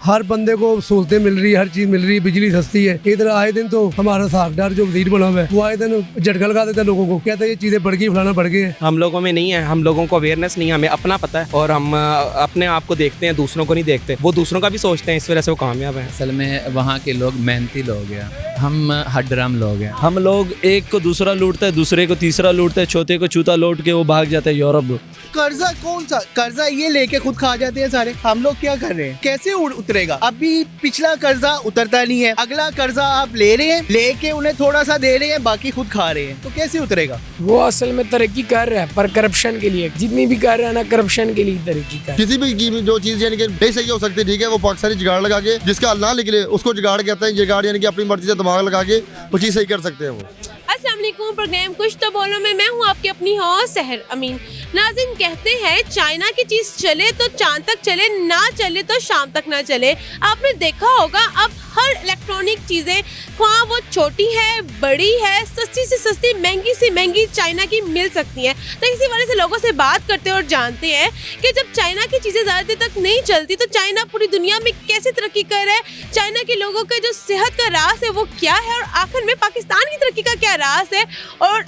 हर बंदे को सहूलतें मिल रही है, हर चीज मिल रही है, बिजली सस्ती है। इधर आए दिन तो हमारा साहबदार जो वजीर बना हुआ है वो आए दिन झटका लगा देता है लोगों को, कहते हैं ये चीजें बढ़ गई, फलाना बढ़ गई है। हम लोगों में नहीं है, हम लोगों को अवेयरनेस नहीं है, हमें अपना पता है और हम अपने आप को देखते हैं, दूसरों को नहीं देखते। वो दूसरों का भी सोचते हैं, इस वजह से वो कामयाब है। असल में वहाँ के लोग मेहनती लोग हैं, हम हड्डराम लोग हैं। हम लोग एक को दूसरा लूटता है, दूसरे को तीसरा लूटता है, चौथे को चूता लौट के वो भाग जाता है यूरोप। कर्जा कौन सा कर्जा, ये लेके खुद खा जाते हैं सारे। हम लोग क्या कर रहे हैं, कैसे उतरेगा? अभी पिछला कर्जा उतरता नहीं है, अगला कर्जा आप ले रहे हैं, लेके उन्हें थोड़ा सा दे रहे हैं, बाकी खुद खा रहे हैं, तो कैसे उतरेगा? वो असल में तरक्की कर रहा है पर करप्शन के लिए, जितनी भी कर रहा है ना करप्शन के लिए तरक्की कर। किसी भी जो चीज यानी कि नहीं सही हो सकती, ठीक है, वो पाकिस्तानी जुगाड़ लगा के, जिसका अल्लाह निकले उसको जुगाड़ कहते हैं। जुगाड़ यानी कि अपनी मर्जी से दिमाग लगा के वो चीज सही कर सकते हैं वो। अस्सलाम वालेकुम, प्रोग्राम कुछ तो बोलो में मैं हूँ आपकी अपनी होस्ट सहर अमीन। नाज़रीन, कहते हैं चाइना की चीज़ चले तो चांद तक चले, ना चले तो शाम तक ना चले। आपने देखा होगा अब हर इलेक्ट्रॉनिक चीज़ें, ख्वाह वो छोटी है बड़ी है, सस्ती से सस्ती महंगी से महंगी चाइना की मिल सकती हैं। तो इसी वाले से लोगों से बात करते हैं और जानते हैं कि जब चाइना की चीज़ें ज़्यादा देर तक नहीं चलती तो चाइना पूरी दुनिया में कैसे तरक्की कर रहा है, चाइना के लोगों का जो सेहत का राज है वो क्या है, और आखिर में पाकिस्तान की तरक्की का क्या राज है, और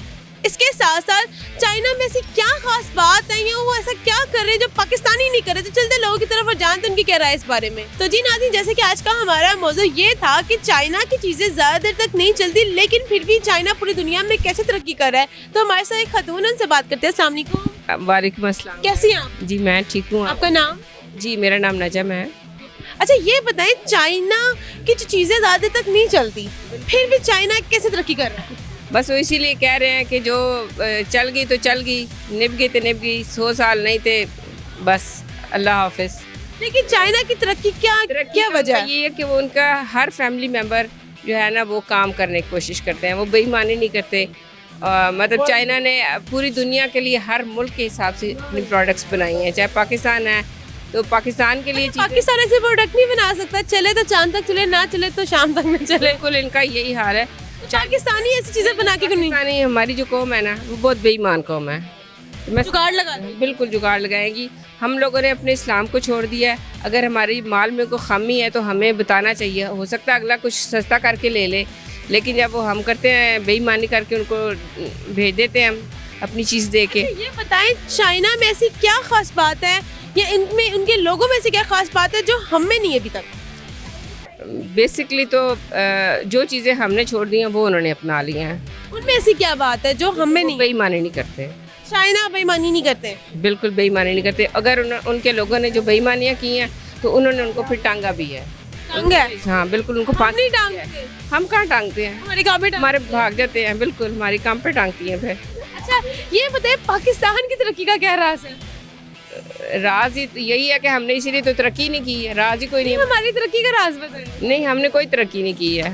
इसके साथ साथ चाइना में ऐसी क्या खास बात है या वो ऐसा क्या कर रहे हैं जो पाकिस्तानी नहीं कर रहे। तो चलते लोगों की तरफ और जानते उनकी क्या राय इस बारे में। तो जी नाज़रीन, जैसे कि आज का हमारा मौजू ये था कि चाइना की चीज़ें ज़्यादा देर तक नहीं चलती, लेकिन फिर भी चाइना पूरी दुनिया में कैसे तरक्की कर रहा है। तो हमारे साथ एक खातून, उनसे बात करते हैं। अस्सलाम वालेकुम। वालेकुम अस्सलाम। कैसी हैं आप? जी मैं ठीक हूँ। आपका नाम? जी मेरा नाम नजम है। अच्छा, ये बताएं, चाइना की जो चीज़ें ज़्यादा देर तक नहीं चलती फिर भी चाइना कैसे तरक्की कर रहा है? बस वो इसीलिए कह रहे हैं कि जो चल गई तो चल गई, निभ गई तो निभ गई, 100 साल नहीं थे, बस अल्लाह हाफिज। लेकिन चाइना की तरक्की क्या वजह है? ये है कि वो उनका हर फैमिली मेम्बर जो है ना वो काम करने की कोशिश करते हैं, वो बेईमानी नहीं करते। मतलब चाइना ने पूरी दुनिया के लिए हर मुल्क के हिसाब से अपनी प्रोडक्ट्स बनाई हैं। चाहे पाकिस्तान है तो पाकिस्तान के लिए पाकिस्तान ऐसे प्रोडक्ट नहीं बना सकता, चले तो चांद तक चले, ना चले तो शाम तक न चले। बिल्कुल इनका यही हाल है। पाकिस्तानी ऐसी चीजें बना के क्यों नहीं? हमारी जो कौम है ना वो बहुत बेईमान कौम है। मैं जुगाड़ लगा, बिल्कुल जुगाड़ लगाएंगी। हम लोगों ने अपने इस्लाम को छोड़ दिया है। अगर हमारी माल में कोई खामी है तो हमें बताना चाहिए। हो सकता है अगला कुछ सस्ता करके ले ले, लेकिन जब वो हम करते हैं बेईमानी करके उनको भेज देते हैं हम अपनी चीज़ दे के। ये बताएं, चाइना में ऐसी क्या खास बात है या इनमें उनके लोगों में ऐसी क्या खास बात है जो हम में नहीं है अभी तक? बेसिकली तो जो चीज़ें हमने छोड़ दी हैं वो उन्होंने अपना ली हैं। उनमें ऐसी क्या बात है जो हम में नहीं? बेईमानी नहीं करते। चाइना बेईमानी नहीं करते? बिल्कुल बेईमानी नहीं करते। अगर उनके लोगों ने जो बेईमानियाँ की हैं तो उन्होंने उनको फिर टांगा भी है। हाँ बिल्कुल, उनको फांसी टांगते। हम कहाँ टांगते हैं, हमारे भाग जाते हैं। बिल्कुल हमारी काम पे टांगती हैं फिर। अच्छा, ये बताइए, पाकिस्तान की तरक्की का क्या राज है? राज ही यही है कि हमने इसीलिए तो तरक्की नहीं की है। राज ही कोई नहीं। हमारी तरक्की का राज बताइए। नहीं, हमने कोई तरक्की नहीं की है।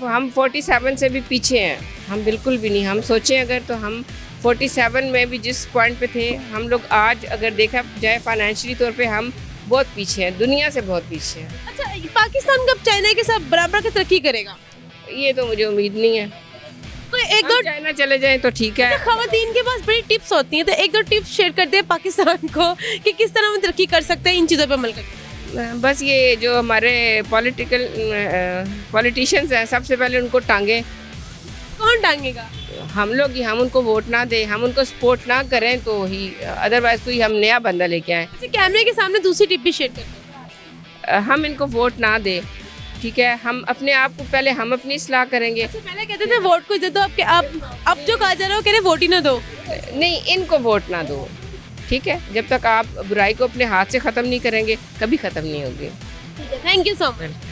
हम 47 से भी पीछे हैं। हम बिल्कुल भी नहीं। हम सोचें अगर तो हम 47 में भी जिस पॉइंट पे थे हम लोग आज अगर देखा जाए फाइनेंशियली तौर पे हम बहुत पीछे हैं, दुनिया से बहुत पीछे हैं। अच्छा, पाकिस्तान कब चाइना के साथ बराबर की तरक्की करेगा? ये तो मुझे उम्मीद नहीं है। कोई एक दो चाइना चले जाएं तो ठीक है। खवातीन के पास बड़ी टिप्स होती हैं, तो एक दो टिप्स शेयर कर दे पाकिस्तान को कि किस तरह हम तरक्की कर सकते हैं इन चीज़ों पे अमल करके। बस ये जो हमारे पॉलिटिशियंस हैं, सबसे पहले उनको टांगे। कौन टांगेगा? हम लोग ही। हम उनको वोट ना दें, हम उनको सपोर्ट ना करें तो ही, अदरवाइज कोई हम नया बंदा लेके आए। कैमरे के सामने दूसरी टिप भी शेयर करते हैं। हम इनको वोट ना दें, ठीक है। हम अपने आप को पहले हम अपनी इस्लाह करेंगे। पहले कहते थे वोट को इज्जत दो, अब जो कहा जा रहा है कह रहे वोट ही ना दो। नहीं, इनको वोट ना दो, ठीक है। जब तक आप बुराई को अपने हाथ से ख़त्म नहीं करेंगे कभी ख़त्म नहीं होगी। Thank you so much.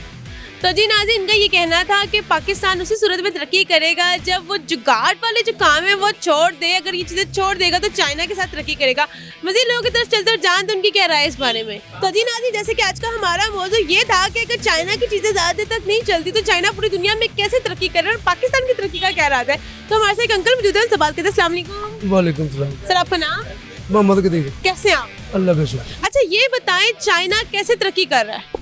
तो जी नाज़रीन, इनका ये कहना था कि पाकिस्तान उसी सूरत में तरक्की करेगा जब वो जुगाड़ वाले जो काम है वो छोड़ दे। अगर ये चीज़ें छोड़ देगा तो चाइना के साथ तरक्की करेगा। मज़ीद लोगों की तरफ चलते और जानते उनकी क्या राय है इस बारे में। तो जी नाज़रीन, जैसे कि आज का हमारा मौजू ये था कि अगर चाइना की चीज़ें ज़्यादा देर तक नहीं चलती तो चाइना पूरी दुनिया में कैसे तरक्की कर रहा है और पाकिस्तान की तरक्की का क्या राज है। तो हमारे साथ एक अंकल मौजूद हैं, सवाल करते हैं। अस्सलाम वालेकुम। वालेकुम सलाम। सर, आपका नाम? मोहम्मद कदीर। कैसे आप? अल्लाह का शुक्र। अच्छा, ये बताएं, चाइना कैसे तरक्की कर रहा है?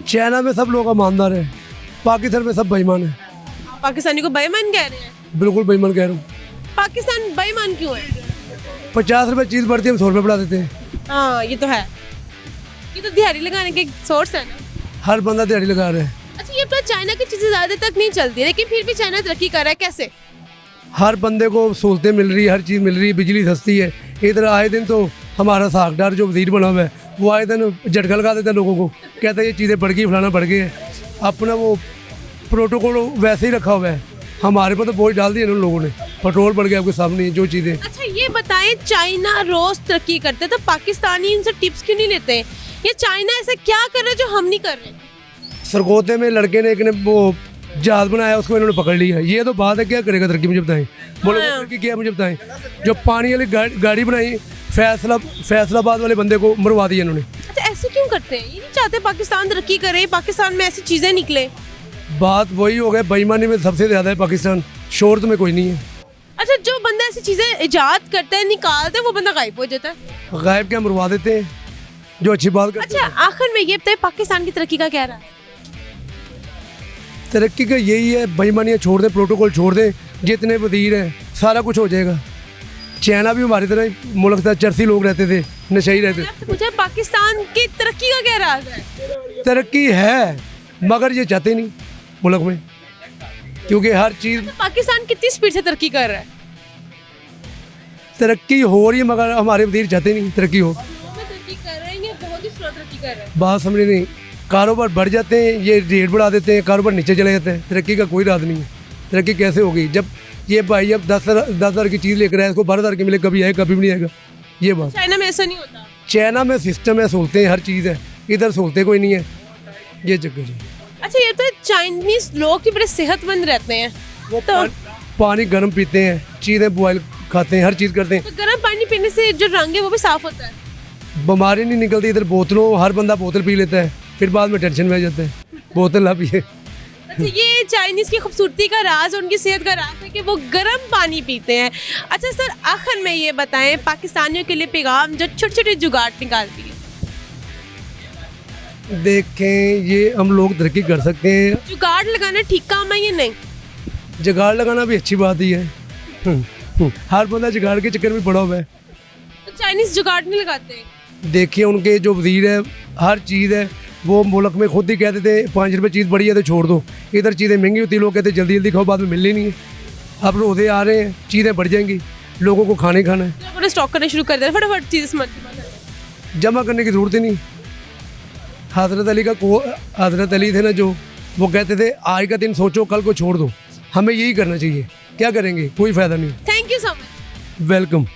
चाइना में सब लोग ईमानदार हैं, पाकिस्तान में सब बेईमान है। पाकिस्तानी को बेईमान कह रहे हैं? बिल्कुल बेईमान कह रहा हूँ। पाकिस्तान बेईमान क्यों है? 50 रुपए चीज़ बढ़ती है, हम 100 रुपये बढ़ा देते हैं। हाँ, ये तो है। ये तो दिहाड़ी लगाने के सोर्स है ना। हर बंदा दिहाड़ी लगा रहा है। अच्छा ये तो चाइना की चीजें ज्यादा तक नहीं चलती लेकिन फिर भी चाइना तरक्की कर रहा है, कैसे? हर बंदे को सहूलतें मिल रही है, हर चीज़ मिल रही है, बिजली सस्ती है। इधर आए दिन तो हमारा सागदार जो वजीर बना हुआ है वो आए दिन झटका लगा देता है लोगों को, कहता है ये चीज़ें बढ़ गई, फलाना बढ़ गई है। अपना वो प्रोटोकॉल वैसे ही रखा हुआ है, हमारे पर तो बोझ डाल दिया उन लोगों ने। पेट्रोल बढ़ गया आपके सामने, जो चीज़ें। अच्छा ये बताएं, चाइना रोज तरक्की करते तो पाकिस्तानी इनसे टिप्स क्यों नहीं लेते? ये चाइना ऐसा क्या कर रहा है जो हम नहीं कर रहे? सरगोते में लड़के ने एक ने वो जहाज बनाया, उसको इन्होंने पकड़ लिया। ये तो बात है, क्या करेगा तरक्की, मुझे बताएं। बोलो तरक्की क्या है, मुझे बताएं। जो पानी वाली गाड़ी बनाई, फैसलाबाद वाले बंदे को मरवा दिया इन्होंने। अच्छा ऐसे क्यों करते हैं? ये नहीं चाहते पाकिस्तान तरक्की करे, पाकिस्तान में ऐसी चीजें निकले। बात वही हो गया, बेईमानी में सबसे ज़्यादा है पाकिस्तान, शोर में कोई नहीं है। अच्छा जो बंदा ऐसी चीजें इजाद करता है, निकालता है, वो बंदा गायब हो जाता है। गायब क्या, मरवा देते हैं, जो अच्छी बात करते अच्छा आखिर में ये बताए, पाकिस्तान की तरक्की का क्या रहा? तरक्की का यही है, बेईमानियाँ छोड़ दें, प्रोटोकॉल छोड़ दें, जितने वजीर हैं सारा कुछ हो जाएगा। चाइना भी हमारी तरह मुल्क था, चरसी लोग रहते थे, नशेई रहते थे। मुझे पाकिस्तान की तरक्की का क्या राज है? तरक्की है मगर ये चाहते नहीं मुल्क में, क्योंकि हर चीज़। तो पाकिस्तान कितनी स्पीड से तरक्की कर रहा है? तरक्की हो रही है मगर हमारे वजीर चाहते नहीं तरक्की हो। तरक्की कर रहे हैं, बहुत ही स्लो तरक्की कर रहे हैं। बात समझ नहीं, कारोबार बढ़ जाते हैं, ये रेट बढ़ा देते हैं, कारोबार नीचे चले जाते हैं। तरक्की का कोई राज नहीं है। तरक्की कैसे होगी जब ये भाई अब 10,000 की चीज़ लेकर आए, इसको 12,000 की मिले, कभी आए कभी भी नहीं आएगा। ये बात चाइना में ऐसा नहीं होता। चाइना में सिस्टम है, सहूलतें हर चीज़ है, इधर सहूलतें कोई नहीं है, ये चक्कर है। अच्छा ये तो चाइनीज लोग भी बड़े सेहतमंद रहते हैं, तो पानी गर्म पीते हैं, चीज़ें बॉयल खाते हैं, हर चीज़ करते हैं। तो गर्म पानी पीने से जो रंग है वो भी साफ होता है। बीमारी नहीं निकलती। इधर बोतलों, हर बंदा बोतल पी लेता है, फिर बाद में टेंशन में आ जाता है, बोतल ना पिए। अच्छा ये चाइनीज की खूबसूरती का राज और उनकी सेहत का राज है कि वो गर्म पानी पीते हैं। अच्छा सर आखिर में ये बताएं, पाकिस्तानियों के लिए पैगाम जो छोटे छोटे जुगाड़ निकालती है। देखें ये हम लोग तरक्की कर सकते हैं, जुगाड़ लगाना ठीक काम है या नहीं? जुगाड़ लगाना भी अच्छी बात ही है। हर बंदा जुगाड़ के चक्कर में पड़ा हुआ है। तो चाइनीज जुगाड़ नहीं लगाते? देखिए उनके जो वजीर है, हर चीज़ है, वो मुल्क में खुद ही कहते थे 5 रुपये चीज़ बढ़ी है तो छोड़ दो। इधर चीज़ें महंगी होती है, लोग कहते जल्दी जल्दी खाओ, बाद में मिलनी नहीं है। अब रोज़े आ रहे हैं, चीज़ें बढ़ जाएंगी, लोगों को खाने खाना है, लोगों ने स्टॉक करना शुरू कर दिया, फटाफट चीज़ जमा करने की ज़रूरत ही नहीं। हज़रत अली थे ना जो, वो कहते थे आज का दिन सोचो कल को छोड़ दो। हमें यही करना चाहिए, क्या करेंगे, कोई फ़ायदा नहीं। Thank you so much. Welcome.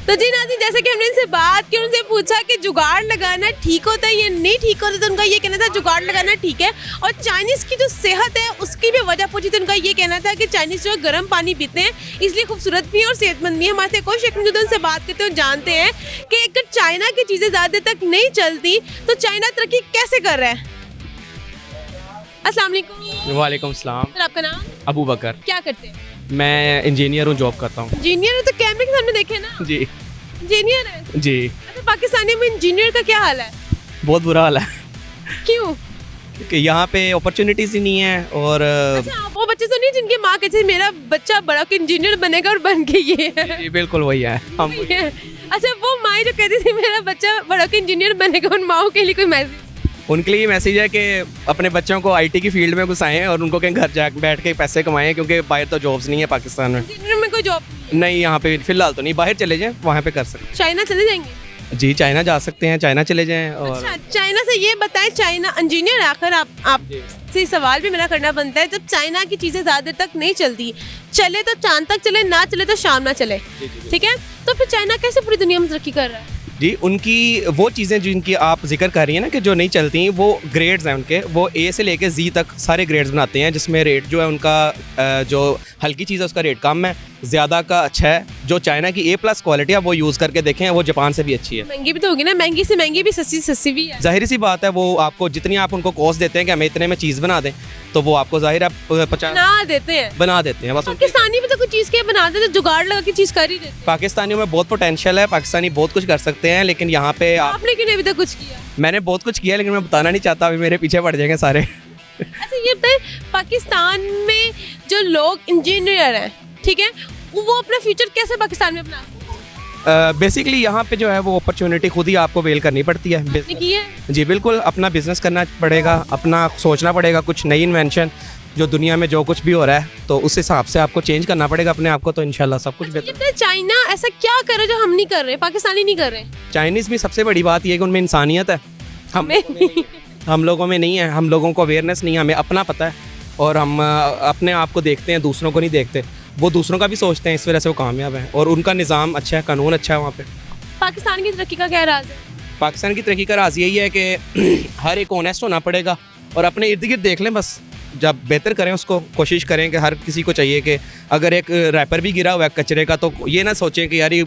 तो जी नाज़रीन, जैसे कि हमने इनसे बात की, उनसे पूछा कि जुगाड़ लगाना ठीक होता है या नहीं ठीक होता, तो उनका ये कहना था जुगाड़ लगाना ठीक है। और चाइनीज़ की जो सेहत है उसकी भी वजह पूछी तो उनका ये कहना था कि चाइनीज़ जो गर्म पानी पीते हैं इसलिए खूबसूरत भी है और सेहतमंद भी है। हमारे से कोई शक नहीं, उनसे बात करते हैं, जानते हैं कि अगर चाइना की चीज़ें ज़्यादा तक नहीं चलती तो चाइना तरक्की कैसे कर रहा है। अस्सलाम वालेकुम। वालेकुम सलाम। सर आपका नाम? अबू बकर। क्या करते हैं? मैं इंजीनियर हूँ, जॉब करता हूँ। इंजीनियर है तो कैमरे के सामने देखे ना। जी इंजीनियर है जी। अच्छा पाकिस्तानी में इंजीनियर का क्या हाल है? बहुत बुरा हाल है क्यों? कि यहाँ पे अपॉर्चुनिटीज़ ही नहीं है। और अच्छा वो बच्चे तो नहीं जिनकी माँ कहती है मेरा बच्चा बड़ा के इंजीनियर बनेगा और बन के ये है। जी बिल्कुल वही है हम। अच्छा वो माँ जो कहती थी मेरा बच्चा बड़ा के इंजीनियर बनेगा, उन माओं के लिए कोई मैसेज? उनके लिए ये मैसेज है कि अपने बच्चों को आईटी की फील्ड में घुसाएं और उनको कहीं घर जा बैठ के पैसे कमाएं, क्योंकि बाहर तो जॉब्स नहीं है पाकिस्तान में। इंजीनियर में कोई जॉब नहीं, यहाँ पे फिलहाल तो नहीं, बाहर चले जाएं, वहाँ पे कर सकते चाइना चले जाएंगे? हैं। जी चाइना जा सकते हैं, चाइना चले जाएं। और अच्छा चाइना से ये बताएं, चाइना इंजीनियर आकर आप से सवाल भी मेरा करना बनता है, जब चाइना की चीज़ें ज़्यादा तक नहीं चलती, चले तो चांद तक चले, ना चले तो शाम ना चले, ठीक है, तो फिर चाइना कैसे पूरी दुनिया में तरक्की कर रहा है? जी उनकी वो चीज़ें जिनकी आप जिक्र कर रही हैं ना कि जो नहीं चलती, वो ग्रेड्स हैं उनके, वो ए से लेके जी तक सारे ग्रेड्स बनाते हैं, जिसमें रेट जो है उनका जो हल्की चीज़ है उसका रेट कम है, ज़्यादा का अच्छा है। जो चाइना की A+ क्वालिटी है वो यूज़ करके देखें, वो जापान से भी अच्छी है। महंगी भी तो होगी ना, महंगी से महंगी भी, सस्ती सस्ती भी है। जाहिर सी बात है, वो आपको जितनी आप उनको कॉस्ट देते हैं कि हमें इतने में चीज़ बना दें, तो वो आपको जाहिर है 50 बना देते हैं, बना देते हैं। बस पाकिस्तानी भी तो कुछ चीज़ के बना देते, जुगाड़ लगा के चीज़ कर ही देते। पाकिस्तानियों में बहुत पोटेंशियल है, पाकिस्तानी बहुत कुछ कर सकते हैं, लेकिन यहाँ पे आपने क्यों नहीं अभी तक कुछ किया? मैंने बहुत कुछ किया, लेकिन मैं बताना नहीं चाहता, अभी मेरे पीछे पड़ जाएंगे सारे। अच्छा ये बताए, पाकिस्तान में जो लोग इंजीनियर हैं, ठीक है, वो अपना फ्यूचर कैसे पाकिस्तान में बना सकते हैं? बेसिकली यहाँ पे जो है वो अपॉर्चुनिटी खुद ही आपको वेल करनी पड़ती है। आपने की है? जी बिल्कुल, अपना बिजनेस करना पड़ेगा, अपना सोचना पड़ेगा, कुछ नई इन्वेंशन जो दुनिया में जो कुछ भी हो रहा है तो उस हिसाब से आपको चेंज करना पड़ेगा अपने आप को, तो इंशाल्लाह सब कुछ बेहतर। कहते हैं चाइना ऐसा क्या करे जो हम नहीं कर रहे, पाकिस्तानी नहीं कर रहे? चाइनीज़ में सबसे बड़ी बात यह है कि उनमें इंसानियत है, हम लोगों में नहीं है। हम लोगों को अवेयरनेस नहीं है, हमें अपना पता है और हम अपने आप को देखते हैं, दूसरों को नहीं देखते। वो दूसरों का भी सोचते हैं, इस वजह से वो कामयाब हैं और उनका निज़ाम अच्छा है, कानून अच्छा है वहाँ पे। पाकिस्तान की तरक्की का क्या राज है? पाकिस्तान की तरक्की का राज यही है कि हर एक ऑनेस्ट होना पड़ेगा और अपने इर्द गिर्द देख लें बस, जब बेहतर करें उसको, कोशिश करें कि हर किसी को चाहिए कि अगर एक रैपर भी गिरा हुआ है कचरे का तो ये ना सोचें कि यार ये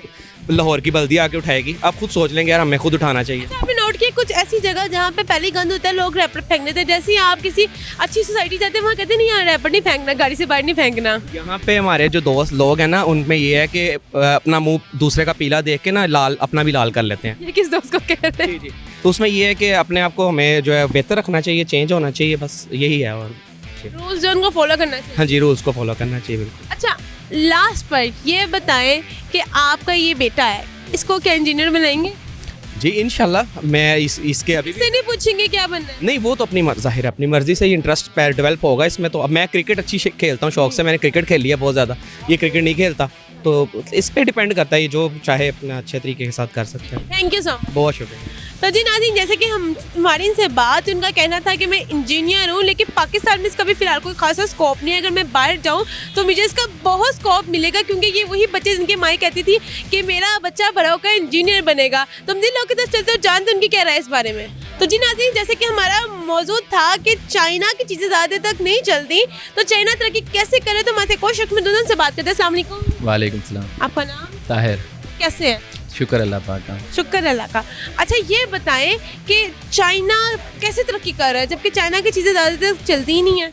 लाहौर की बल्दी आके उठाएगी, आप खुद सोच लेंगे यार हमें खुद उठाना चाहिए। आपने नोट किया कुछ ऐसी जगह जहाँ पे पहले गंद होता है लोग रैपर फेंक देते हैं, जैसे ही आप किसी अच्छी सोसाइटी जाते हैं वहाँ कहते नहीं यार रैपर नहीं फेंकना, गाड़ी से बाहर नहीं फेंकना। यहाँ पे हमारे जो दोस्त लोग हैं ना उनमें ये है कि अपना मुंह दूसरे का पीला देख के ना लाल अपना भी लाल कर लेते हैं। ये किस दोस्त को कह रहे हैं? तो उसमें ये है कि अपने आप को हमें जो है बेहतर रखना चाहिए, चेंज होना चाहिए, बस यही है। और रूल्स जो उनको फॉलो करना चाहिए। हाँ जी, रूल्स को फॉलो करना चाहिए बिल्कुल। अच्छा, लास्ट पर ये बताएं कि आपका ये बेटा है, इसको क्या इंजीनियर बनाएंगे? जी इंशाल्लाह, मैं इसके अभी इससे नहीं पूछेंगे क्या बनना है? नहीं, वो तो अपनी जाहिर है अपनी मर्जी से ही इंटरेस्ट डेवलप होगा इसमें। तो अब मैं क्रिकेट अच्छी खेलता हूँ शौक से, मैंने क्रिकेट खेल लिया बहुत ज़्यादा, ये क्रिकेट नहीं खेलता, तो इस पे डिपेंड करता है, ये जो चाहे अपना अच्छे तरीके के साथ कर सकते हैं। Thank you so much. बहुत शुक्रिया। तो जी नाज़रीन, जैसे कि हमारी इनसे बात, उनका कहना था कि मैं इंजीनियर हूँ लेकिन पाकिस्तान में इसका भी फिलहाल कोई खासा स्कोप नहीं है। अगर मैं बाहर जाऊँ तो मुझे इसका बहुत स्कोप मिलेगा, क्योंकि ये वही बच्चे जिनकी माँ कहती थी कि मेरा बच्चा बड़ा होकर इंजीनियर बनेगा। तो हम जिन लोगों की तरफ चलते हो जानते उनकी क्या राय इस बारे में। तो जी नाज़रीन, जैसे कि हमारा मौजूद था कि चाइना की चीज़ें ज़्यादा तक नहीं चलती, तो चाइना तरक्की कैसे करे, तो हमारे कोई शख्स में दोनों से बात करते हैं। अस्सलाम वालेकुम। वालेकुम सलाम। आपका नाम? ताहिर। कैसे हैं? शुक्र अल्लाह पाक का। शुक्र अल्लाह का। अच्छा, ये बताएं कि चाइना कैसे तरक्की कर रहा है जबकि चाइना की चीज़ें ज़्यादातर चलती ही नहीं है?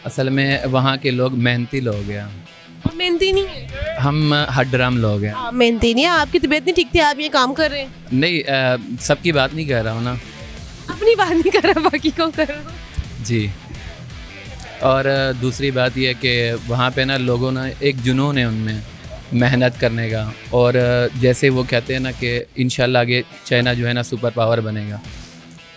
असल में वहाँ के लोग मेहनती लोग हैं, हम मेहनती नहीं है। हम हड्राम लोग हैं। आप मेहनती नहीं है, आपकी तबीयत नहीं ठीक थी, आप ये काम कर रहे हैं? नहीं, सबकी बात नहीं कर रहा हूँ ना। अपनी बात नहीं कर रहा, बाकी को कर रहा हूँ। जी। और दूसरी बात यह है कि वहाँ पे ना लोगों ना एक जुनून है उनमें मेहनत करने का, और जैसे वो कहते हैं ना कि इंशाल्लाह आगे चाइना जो है ना सुपर पावर बनेगा,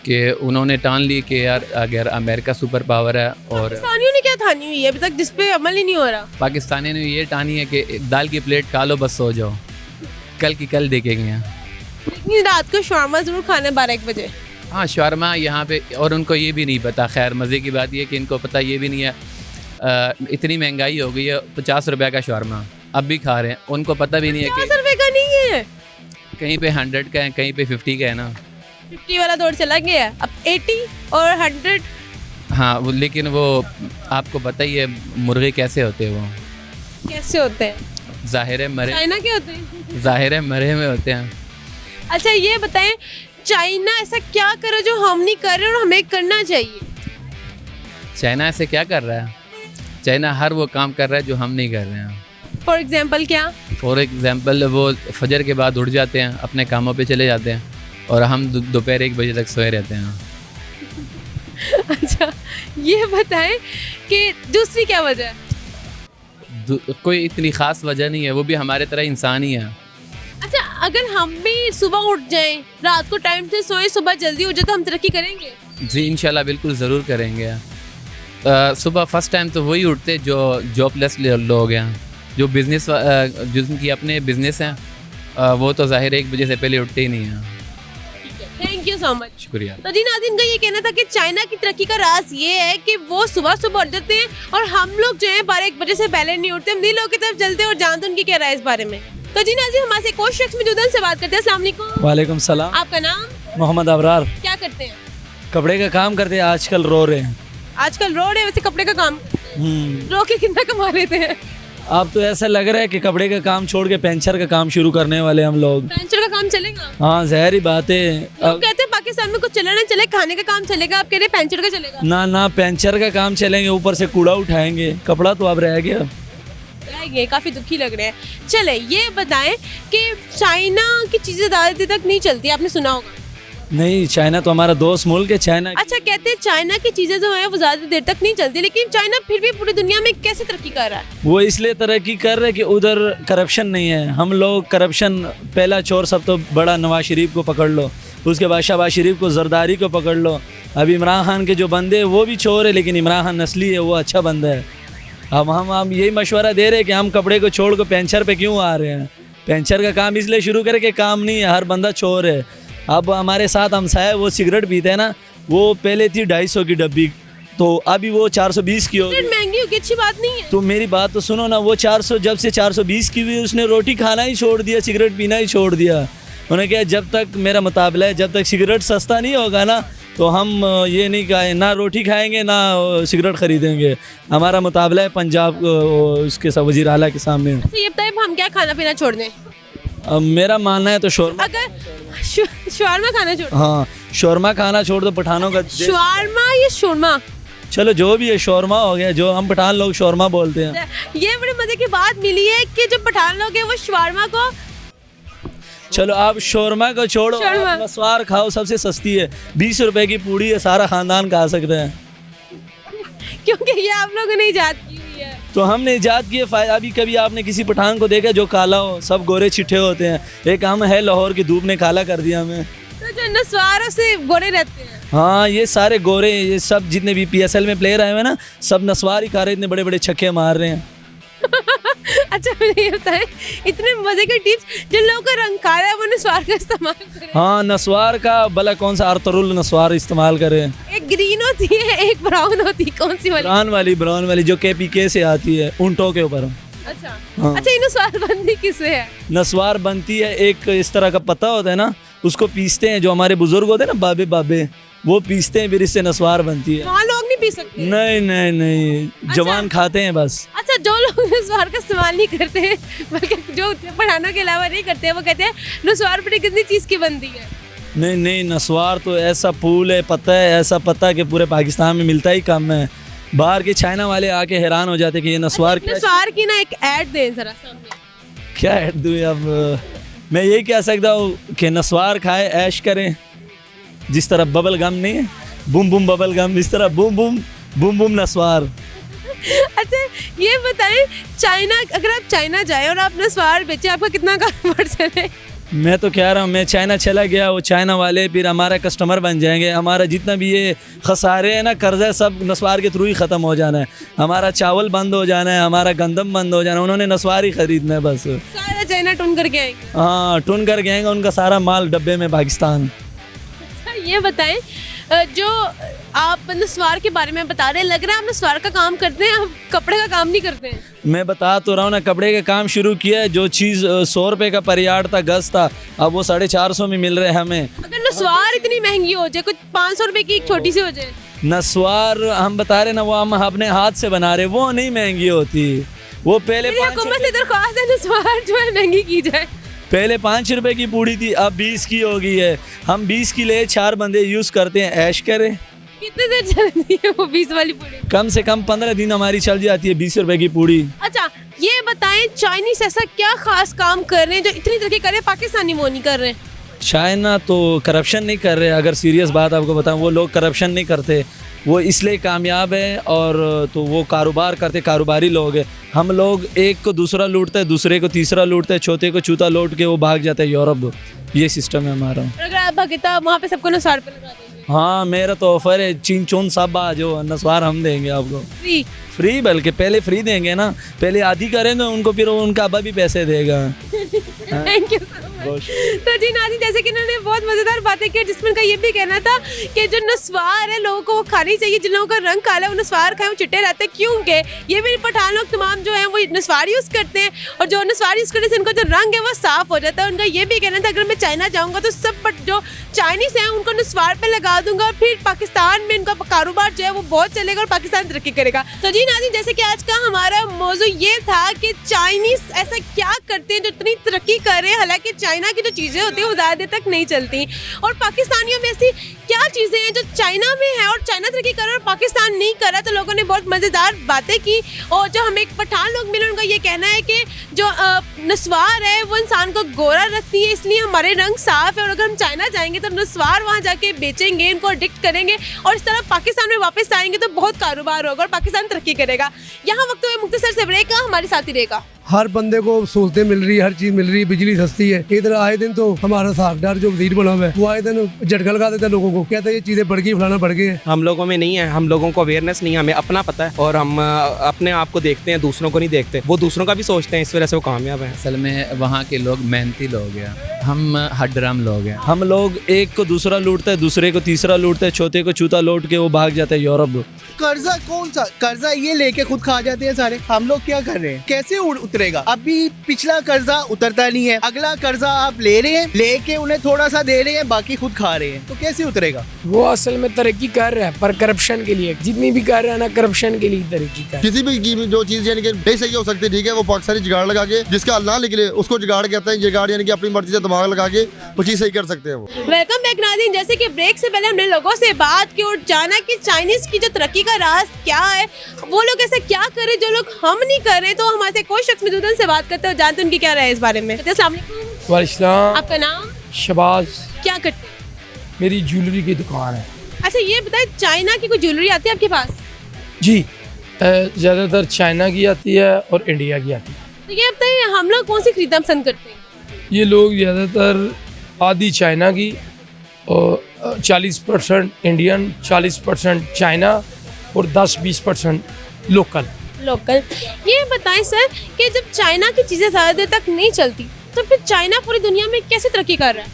कि उन्होंने ठान ली कि यार अगर अमेरिका सुपर पावर है, और पाकिस्तानियों ने क्या ठानी हुई है अभी तक जिस पे अमल ही नहीं हो रहा? पाकिस्तानियों ने ये ठानी है कि दाल की प्लेट खा लो बस सो जाओ, कल की कल देखेंगे। लेकिन रात को शवारमा ज़रूर खाना 12-1 बजे। हाँ, शवारमा यहाँ पे, और उनको ये भी नहीं पता। खैर मज़े की बात ये कि इनको पता ये भी नहीं है, इतनी महंगाई हो गई है, 50 रुपये का शवारमा अब भी खा रहे हैं, उनको पता भी नहीं है कि 50 रुपये का नहीं है, कहीं पे 100 का है, कहीं पे 50 का है ना। 50 वाला दौर चला गया है, अब 80 और 100। हाँ, लेकिन वो आपको पता ही है मुर्गे कैसे होते हैं, वो कैसे होते हैं? ज़ाहिर है मरे, चाइना के होते हैं? ज़ाहिर है मरे में होते हैं। अच्छा, ये बताएं चाइना ऐसा क्या करे जो हम नहीं कर रहे और हमें करना चाहिए? चाइना ऐसे क्या कर रहा है? चाइना हर वो काम कर रहा है जो हम नहीं कर रहे हैं। फॉर एग्जाम्पल क्या? फॉर एग्जांपल वो फजर के बाद उठ जाते हैं, अपने कामों पे चले जाते हैं, और हम दोपहर 1 बजे तक सोए रहते हैं। अच्छा, ये बताएं कि दूसरी क्या वजह है? कोई इतनी ख़ास वजह नहीं है, वो भी हमारे तरह इंसान ही है। अच्छा, अगर हम भी सुबह उठ जाएं, रात को टाइम से सोएं, सुबह जल्दी उठ जाए तो हम तरक्की करेंगे? जी इंशाल्लाह बिल्कुल ज़रूर करेंगे। सुबह फर्स्ट टाइम तो वही उठते जो जॉबलेस लोग हैं, जो बिज़नेस जिनकी अपने बिज़नेस हैं, वो तो ज़ाहिर 1 बजे से पहले उठते ही नहीं हैं। Thank you so much. शुक्रिया। तो जी नाज़रीन का ये कहना था कि चाइना की तरक्की का राज ये है कि वो सुबह सुबह उठ जाते हैं और हम लोग जो है 12-1 बजे से पहले नहीं उठते, हम नील लोगों की तरफ चलते हैं और जानते हैं उनकी क्या राय इस बारे में। तो जी नाज़रीन, हमारे एक और शख्स मौजूद हैं, उनसे बात करते हैं। अस्सलाम वालेकुम। वालेकुम सलाम। आपका नाम? मोहम्मद अबरार। क्या करते हैं? कपड़े का काम करते हैं, आजकल रो रहे हैं। आजकल रोड है, वैसे कपड़े का काम रो के कितना कमा लेते हैं? अब तो ऐसा लग रहा है कि कपड़े का काम छोड़ के पेंचर का काम शुरू करने वाले हम लोग। पेंचर का काम चलेगा? हाँ, ज़हरी बात है। लोग कहते हैं पाकिस्तान में कुछ चले ना चले, खाने का काम चलेगा, आप कह रहे हैं पेंचर का चलेगा? ना ना, पेंचर का काम चलेंगे, ऊपर से कूड़ा उठाएंगे, कपड़ा तो अब रह गया। ये काफ़ी दुखी लग रहे हैं। चले, ये बताएं कि चाइना की चीज़ें ज़्यादा देर तक नहीं चलती, आपने सुना होगा। नहीं, चाइना तो हमारा दोस्त मुल्क है। चाइना अच्छा, कहते हैं चाइना की चीजें जो है वो ज्यादा देर तक नहीं चलती, लेकिन चाइना फिर भी पूरी दुनिया में कैसे तरक्की कर रहा है? वो इसलिए तरक्की कर रहे कि उधर करप्शन नहीं है। हम लोग करप्शन, पहला चोर सब तो बड़ा नवाज शरीफ को पकड़ लो, उसके बाद शहबाज शरीफ को, जरदारी को पकड़ लो। अब इमरान खान के जो बंदे वो भी चोर है, लेकिन इमरान खान नस्ली है, वो अच्छा बंदा है। अब हम यही मशवरा दे रहे हैं कि हम कपड़े को छोड़ कर पेंचर पे क्यों आ रहे हैं। पेंचर का काम इसलिए शुरू करें कि काम नहीं है, हर बंदा चोर है। अब हमारे साथ हमसाया वो सिगरेट पीते हैं ना, वो पहले थी 250 की डब्बी, तो अभी वो 420 की हो गई। महंगी होगी, अच्छी बात नहीं है। तो मेरी बात तो सुनो ना, वो 400 जब से 420 की हुई, उसने रोटी खाना ही छोड़ दिया, सिगरेट पीना ही छोड़ दिया। उन्होंने कहा जब तक मेरा मुताबिला है, जब तक सिगरेट सस्ता नहीं होगा ना, तो हम ये नहीं खाए, ना रोटी खाएंगे ना सिगरेट खरीदेंगे। हमारा मुताबिला है पंजाब उसके सब वज़ीर आला के सामने। अच्छा, ये बताइए हम क्या खाना पीना छोड़ दें? अब मेरा मानना है तो शोरमा, अगर शवारमा खाना छोड़, हाँ शोरमा खाना छोड़ दो। पठानों का शवारमा या शोरमा, चलो जो भी है, शोरमा हो गया, जो हम पठान लोग शोरमा बोलते हैं। ये बड़े मजे की बात मिली है कि जो पठान लोग हैं वो शवारमा को, चलो आप शोरमा को छोड़ो, आप नस्वार खाओ, सबसे सस्ती है, 20 रुपए की पूड़ी है, सारा खानदान खा सकते हैं। क्योंकि ये आप लोगों ने इजाद की हुई है। तो हमने इजाद किए फायदा। अभी कभी आपने किसी पठान को देखा जो काला हो? सब गोरे चिट्ठे होते हैं। एक हम है लाहौर की धूप ने काला कर दिया हमें। तो जो नस्वारों से गोरे रहते हैं, हाँ ये सारे गोरे, ये सब जितने भी PSL में प्लेयर आए हुए ना, सब नस्वार ही खा रहे, इतने बड़े बड़े छक्के मार रहे हैं। अच्छा मुझे ये बताएं, इतने मजे के टिप्स, जिन लोगों का रंग काला है वो नस्वार का इस्तेमाल करें। हाँ नस्वार का भला कौन सा अरतरुल नस्वार इस्तेमाल करें। एक ग्रीन होती है, एक ब्राउन होती है, कौन सी वाली? ब्राउन वाली जो KPK से आती है, ऊँटों के ऊपर। अच्छा हाँ। अच्छा, ये नस्वार बनती किससे है? नस्वार बनती है, एक इस तरह का पत्ता होता है ना, उसको पीसते हैं, जो हमारे बुजुर्ग होते हैं ना, बाबे वो पीसते हैं, फिर इससे नस्वार बनती है। वहाँ लोग नहीं पी सकते? नहीं, जवान खाते हैं बस। अच्छा, जो लोग नस्वार का इस्तेमाल नहीं करते हैं, बल्कि जो पठानों के अलावा नहीं करते हैं, वो कहते हैं नस्वार बड़ी कितनी चीज़ की बनती है। नहीं, नस्वार तो ऐसा फूल है, पत्ता है, ऐसा पत्ता कि पूरे पाकिस्तान में मिलता ही कम है। बाहर के चाइना वाले आके हैरान हो जाते कि ये नस्वार क्या। नस्वार की ना एक ऐड दें जरा सामने। क्या ऐड दूँ? अब मैं यही कह सकता हूँ कि नस्वार खाए, ऐश करें, जिस तरह बबल गम नहीं है, बूम बूम बबल गम, इस तरह बूम बूम नस्वार। अच्छा ये बताएं, चाइना, अगर आप चाइना जाए और आप नस्वार बेचे, आपका कितना काम बढ़ चले? मैं तो कह रहा हूँ, मैं चाइना चला गया, वो चाइना वाले फिर हमारा कस्टमर बन जाएंगे। हमारा जितना भी ये खसारे हैं ना, कर्जा, सब नस्वार के थ्रू ही ख़त्म हो जाना है। हमारा चावल बंद हो जाना है, हमारा गंदम बंद हो जाना है, उन्होंने नस्वार ही खरीदना है बस। सारा चाइना टून करके आएंगे। हाँ टून करके आएंगे, उनका सारा माल डब्बे में पाकिस्तान। ये बताएं, जो आप नस्वार के बारे में बता रहे हैं, लग रहा है आप नस्वार का काम करते हैं, आप कपड़े का काम नहीं करते हैं। मैं बता तो रहा हूँ ना, कपड़े का काम शुरू किया है। जो चीज़ 100 रुपये का पर यार्ड था, गज था, अब वो 450 में मिल रहे हैं हमें। अगर नस्वार इतनी महंगी हो जाए, कुछ 500 रुपये की एक छोटी सी हो जाए। नस्वार हम बता रहे ना, वो हम अपने हाथ से बना रहे, वो नहीं महंगी होती। वो पहले हुकूमत से दरख्वास्त है नस्वार जो है महंगी की जाए। पहले 5 रुपए की पूड़ी थी, अब 20 की हो गई है। हम 20 की ले 4 बंदे यूज़ करते हैं, ऐश करें। कितने देर चलती है वो 20 वाली पूड़ी? कम से कम 15 दिन हमारी चल जाती है 20 रुपए की पूड़ी। अच्छा ये बताएं, चाइनीज ऐसा क्या खास काम कर रहे हैं जो इतनी तरक्की कर रहे हैं, पाकिस्तानी वो नहीं कर रहे हैं? चाइना तो करप्शन नहीं कर रहे। अगर सीरियस बात आपको बताऊं, वो लोग करप्शन नहीं करते, वो इसलिए कामयाब है। और तो वो कारोबार करते, कारोबारी लोग हैं। हम लोग एक को दूसरा लूटते हैं, दूसरे को तीसरा लूटते हैं, चौथे को चौथा लूट के वो भाग जाता है यूरोप। ये सिस्टम है हमारा। अगर आप भागता वहाँ पे सबको नस्वार पे लगा देंगे? हाँ मेरा तो ऑफर है, चीन चून सब आ जो, नस्वार हम देंगे आपको फ्री। बल्कि पहले फ्री देंगे ना, पहले आधी करेंगे उनको, फिर उनका अब्बा भी पैसे देगा। Thank you so much. तो जी नाज़रीन, जैसे कि इन्होंने बहुत मज़ेदार बातें की, जिसमें उनका ये भी कहना था कि जो नस्वार है लोगों को वो खानी चाहिए, जिन लोगों का रंग काला है वो नस्वार खाएं, वो चिट्टे रहते हैं। क्योंकि ये भी पठान लोग तमाम जो है वो नस्वार यूज़ करते हैं, और जो नस्वार यूज़ करने से उनका जो रंग है वो साफ़ हो जाता है। उनका ये भी कहना था, अगर मैं चाइना जाऊँगा तो सब जो चाइनीज़ हैं उनको नस्वार पर लगा दूंगा, और फिर पाकिस्तान में उनका कारोबार जो है वो बहुत चलेगा और पाकिस्तान तरक्की करेगा। तो जी नाज़रीन, जैसे कि आज का हमारा मौजू ये था कि चाइनीज़ ऐसा क्या करते हैं जो इतनी तरक्की कर रहे हैं, हालांकि चाइना की जो चीज़ें होती हैं वो ज़्यादा देर तक नहीं चलती, और पाकिस्तानियों में ऐसी क्या चीज़ें हैं जो चाइना में है और चाइना तरक्की कर रहा है और पाकिस्तान नहीं कर रहा। तो लोगों ने बहुत मज़ेदार बातें की, और जो हमें पठान लोग मिले उनका ये कहना है कि जो नस्वार है वो इंसान को गोरा रखती है, इसलिए हमारे रंग साफ है। और अगर हम चाइना जाएंगे तो नस्वार वहाँ जाके बेचेंगे, इनको एडिक्ट करेंगे और इस तरह पाकिस्तान में वापस आएंगे तो बहुत कारोबार होगा और पाकिस्तान तरक्की करेगा। यहाँ वक्त हुए मुख्तसर से ब्रेक का, हमारे साथ ही रहेगा। हर बंदे को सहूलतें मिल रही है, हर चीज़ मिल रही है, बिजली सस्ती है। इधर आए दिन तो हमारा सागदार जो वजीर बना हुआ है वो आए दिन झटका लगा देता है लोगों को, कहता है ये चीज़ें बढ़ गई, फलाना बढ़ गई है। हम लोगों में नहीं है, हम लोगों को अवेयरनेस नहीं है, हमें अपना पता है और हम अपने आप को देखते हैं, दूसरों को नहीं देखते। वो दूसरों का भी सोचते हैं, इस वजह से वो कामयाब हैं। असल में वहाँ के लोग मेहनती लोग हैं, हम हड्राम लोग हैं। हम लोग एक को दूसरा लूटते हैं, दूसरे को तीसरा लूटते हैं, चौथे को चूता लूट के वो भाग जाते हैं यूरोप। कर्जा कौन सा कर्जा ये लेके खुद खा जाते हैं सारे। हम लोग क्या कर रहे हैं, कैसे उतरेगा। अभी पिछला कर्जा उतरता नहीं है, अगला कर्जा आप ले रहे हैं, लेके उन्हें थोड़ा सा दे रहे हैं, बाकी खुद खा रहे हैं, तो कैसे उतरेगा। वो असल में तरक्की कर रहा है पर करप्शन के लिए, जितनी भी कर रहा है ना करप्शन के लिए तरक्की कर। किसी भी जो चीज़ यानी कि नहीं सही हो सकती, ठीक है, वो पाकिस्तानी जुगाड़ लगा के जिसका अल्लाह निकले उसको जुगाड़ कहते हैं। जुगाड़ यानी कि अपनी मर्जी से दिमाग लगा के वो चीज़ सही कर सकते हैं वो। वेलकम बैक नाज़रीन, जैसे कि ब्रेक से पहले हमने लोगों से बात की और जाना कि चाइनीज की जो तरक्की का राज क्या है, वो लोग ऐसा क्या कर रहे जो लोग हम नहीं कर रहे। तो हमारे कोई शख्स मौजूद है, उनसे बात करते हैं और जानते हैं उनकी क्या राय है इस बारे में। अस्सलाम वालेकुम। वालेकुम। आपका नाम? शबाज। क्या करते हैं? मेरी ज्वेलरी की दुकान है। अच्छा ये बताए, चाइना की कोई ज्वेलरी आती है आपके पास? जी, ज़्यादातर चाइना की आती है और इंडिया की आती है। तो ये बताइए हम लोग कौन सी खरीदना पसंद करते हैं? ये लोग ज़्यादातर आधी चाइना की और 40% इंडियन, 40% चाइना और 10-20% लोकल। ये बताएं सर कि जब चाइना की चीज़ें ज़्यादा देर तक नहीं चलती तो फिर चाइना पूरी दुनिया में कैसे तरक्की कर रहा है?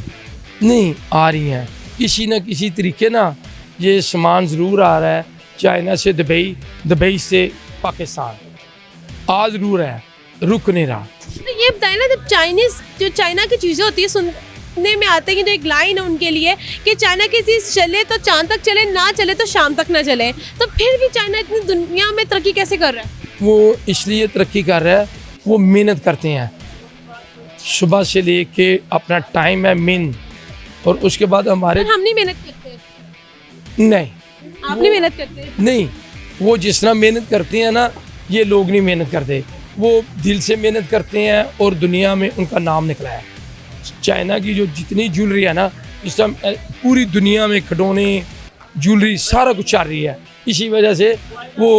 नहीं आ रही हैं, किसी न किसी तरीके ना ये सामान ज़रूर आ रहा है चाइना से दुबई, दुबई से पाकिस्तान, आ ज़रूर है, रुक नहीं रहा। तो ये बताएं ना, जब जो चाइना की चीज़ें होती है, सुनने में आते हैं कि जो एक लाइन है उनके लिए कि चाइना की चीज़ चले तो चांद तक चले, ना चले तो शाम तक ना चले, तो फिर भी चाइना इतनी दुनिया में तरक्की कैसे कर रहा है? वो इसलिए तरक्की कर रहा है, वो मेहनत करते हैं, सुबह से लेके अपना टाइम है मेन, और उसके बाद हमारे। हम नहीं मेहनत करते? नहीं, आप नहीं मेहनत करते? नहीं, वो जिस तरह मेहनत करते हैं ना, ये लोग नहीं मेहनत करते, वो दिल से मेहनत करते हैं और दुनिया में उनका नाम निकला है। चाइना की जो जितनी ज्वेलरी है ना, इस समय पूरी दुनिया में खिलौने, ज्वेलरी, सारा कुछ चल रही है, इसी वजह से वो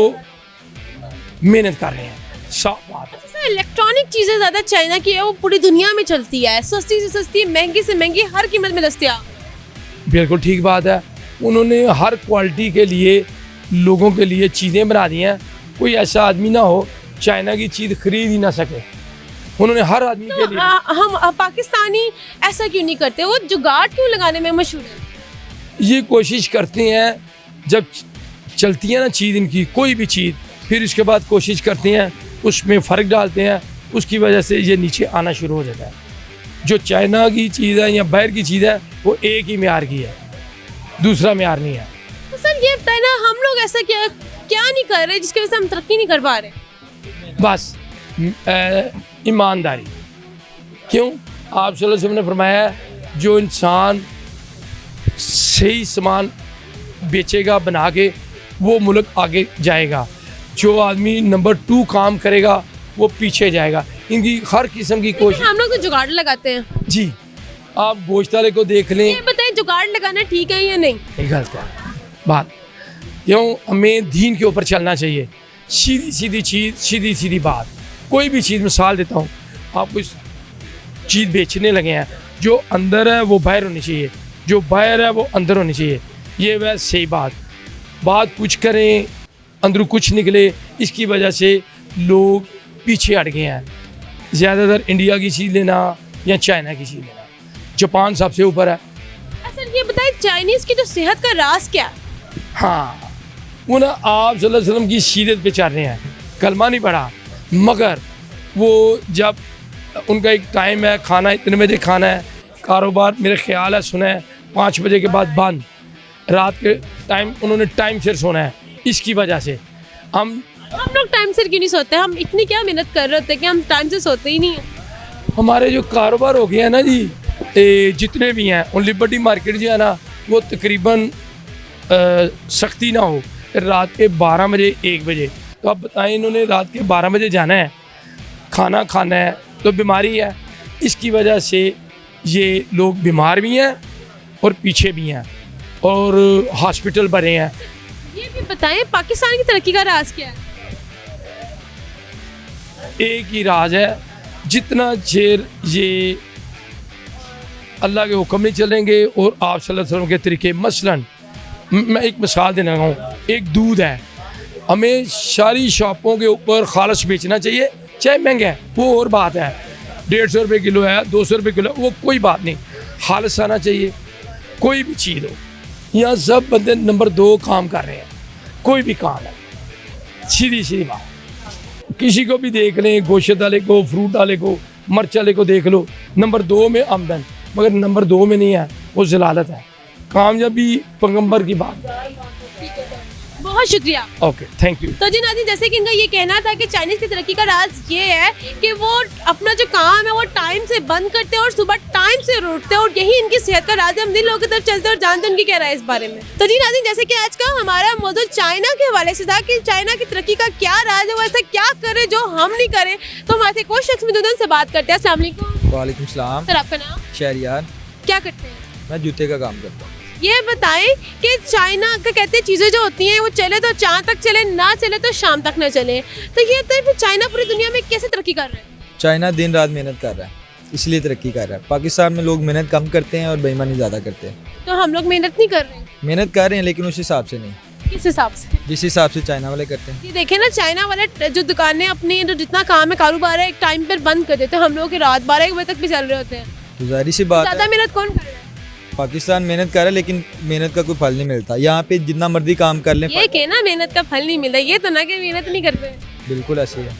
मेहनत कर रहे हैं। साफ बात है। इलेक्ट्रॉनिक चीज़ें ज़्यादा चाइना की है, वो पूरी दुनिया में चलती है, सस्ती से सस्ती, महंगी से महंगी, हर कीमत में दस्तयाब। बिल्कुल ठीक बात है, उन्होंने हर क्वालिटी के लिए लोगों के लिए चीज़ें बना दी हैं। कोई ऐसा आदमी ना हो चाइना की चीज़ खरीद ही ना सके, उन्होंने हर आदमी के लिए। हम पाकिस्तानी ऐसा क्यों नहीं करते, वो जुगाड़ क्यों लगाने में मशहूर है? ये कोशिश करते हैं, जब चलती है ना चीज़ इनकी, कोई भी चीज़, फिर उसके बाद कोशिश करते हैं, उसमें फ़र्क डालते हैं, उसकी वजह से ये नीचे आना शुरू हो जाता है। जो चाइना की चीज़ है या बाहर की चीज़ है, वो एक ही म्यार की है, दूसरा म्यार नहीं है। तो सर ये बताए ना, हम लोग ऐसा क्या नहीं कर रहे जिसकी वजह से हम तरक्की नहीं कर पा रहे? बस ईमानदारी। क्यों? आप सल्लल्लाहु अलैहि वसल्लम ने फरमाया है, जो इंसान सही सामान बेचेगा बना के, वो मुल्क आगे जाएगा। जो आदमी नंबर 2 काम करेगा वो पीछे जाएगा। इनकी हर किस्म की कोशिश। हम लोग तो जुगाड़ लगाते हैं। जी, आप गोश्त वाले को देख लें। ये बताएं, जुगाड़ लगाना ठीक है या नहीं? गलत है बात। क्यों? हमें दीन के ऊपर चलना चाहिए, सीधी सीधी चीज़, सीधी सीधी बात। कोई भी चीज़, मिसाल देता हूँ, आप कुछ चीज़ बेचने लगे हैं, जो अंदर है वो बाहर होनी चाहिए, जो बाहर है वो अंदर होनी चाहिए। ये वह सही बात कुछ करें, अंदर कुछ निकले, इसकी वजह से लोग पीछे हट गए हैं। ज़्यादातर इंडिया की चीज़ लेना या चाइना की चीज़ लेना, जापान सबसे ऊपर है। अच्छा ये बताएं, चाइनीज़ की जो सेहत का राज क्या है? हाँ, वो ना आप सल्लल्लाहु अलैहि वसल्लम की सीरत पे चल रहे हैं, कलमा नहीं पढ़ा, मगर वो जब उनका एक टाइम है, खाना इतने बजे खाना है, कारोबार मेरे ख्याल है सुना है 5 बजे के बाद बंद, रात के टाइम उन्होंने टाइम से सोना है। इसकी वजह से हम लोग टाइम से क्यों नहीं सोते? हम इतनी क्या मेहनत कर रहे होते हैं कि हम टाइम से सोते ही नहीं हैं। हमारे जो कारोबार हो गया है ना जी, जितने भी हैं, उन लिबर्टी मार्केट जो है ना, वो तकरीबन सख्ती ना हो रात के 12 बजे 1 बजे, तो आप बताएं, इन्होंने रात के 12 बजे जाना है, खाना खाना है तो बीमारी है, इसकी वजह से ये लोग बीमार भी हैं और पीछे भी हैं और हॉस्पिटल भरे हैं। ये भी बताएं पाकिस्तान की तरक्की का राज क्या है? एक ही राज है, जितना देर ये अल्लाह के हुक्म नहीं चलेंगे और आप सल्लल्लाहु अलैहि वसल्लम के तरीके, मसलन मैं एक मिसाल देना हूँ, एक दूध है, हमें सारी शॉपों के ऊपर खालस बेचना चाहिए, चाहे महंगा है वो और बात है, 150 रुपये किलो है, 200 रुपये किलो, वो कोई बात नहीं, खालस आना चाहिए। कोई भी चीज़ हो, यहाँ सब बंदे नंबर 2 काम कर रहे हैं, कोई भी काम है, सीधी सीधी बात। किसी को भी देख लें, गोश्त वाले को, फ्रूट वाले को, मिर्च वाले को देख लो, नंबर 2 में आमदन, मगर नंबर 2 में नहीं है, वो जलालत है। कामयाबी पैगंबर की बात। बहुत शुक्रिया। Okay, thank you. तो जी नाज़रीन, जैसे कि इनका ये कहना था कि चाइनीज़ की तरक्की का राज ये है कि वो अपना जो काम है वो टाइम से बंद करते हैं और सुबह टाइम से उठते हैं, और यही इनकी सेहत का राज है। हम जिन लोगों की तरफ चलते हैं और जानते हैं उनकी क्या राय है इस बारे में। तो जी नाज़रीन, जैसे कि आज का हमारा मौजूद चाइना के हवाले से था कि चाइना की तरक्की का क्या राज है, वो ऐसा क्या करे जो हम नहीं करें। तो हमारे से कोई शख्स मौजूद है, उनसे बात करते हैं। अस्सलाम वालेकुम। वालेकुम सलाम। सर, आपका नाम? शहरियार। क्या करते हैं? मैं जूते का काम करता हूँ। ये बताएं कि चाइना का कहते हैं चीज़ें जो होती हैं वो चले तो चाँद तक चले, ना चले तो शाम तक ना चले। तो ये बताइए फिर चाइना पूरी दुनिया में कैसे तरक्की कर रहा है? चाइना दिन रात मेहनत कर रहा है, इसलिए तरक्की कर रहा है। पाकिस्तान में लोग मेहनत कम करते हैं और बेईमानी ज़्यादा करते हैं। तो हम लोग मेहनत नहीं कर रहे हैं? मेहनत कर रहे हैं लेकिन उस हिसाब से नहीं, किस हिसाब से? जिस हिसाब से चाइना वाले करते हैं। ये देखें ना, चाइना वाले जो दुकानें अपनी जो जितना काम है कारोबार है एक टाइम पर बंद कर देते हैं, हम लोग के रात 12-1 बजे तक भी चल रहे होते हैं। तो जाहिर सी बात ज़्यादा है मेहनत कौन कर रहा है? पाकिस्तान मेहनत कर रहा है लेकिन मेहनत का कोई फल नहीं मिलता। यहाँ पे जितना मर्जी काम कर लें, ये कहना मेहनत का फल नहीं मिलता, ये तो ना कि मेहनत नहीं करते। बिल्कुल ऐसे है।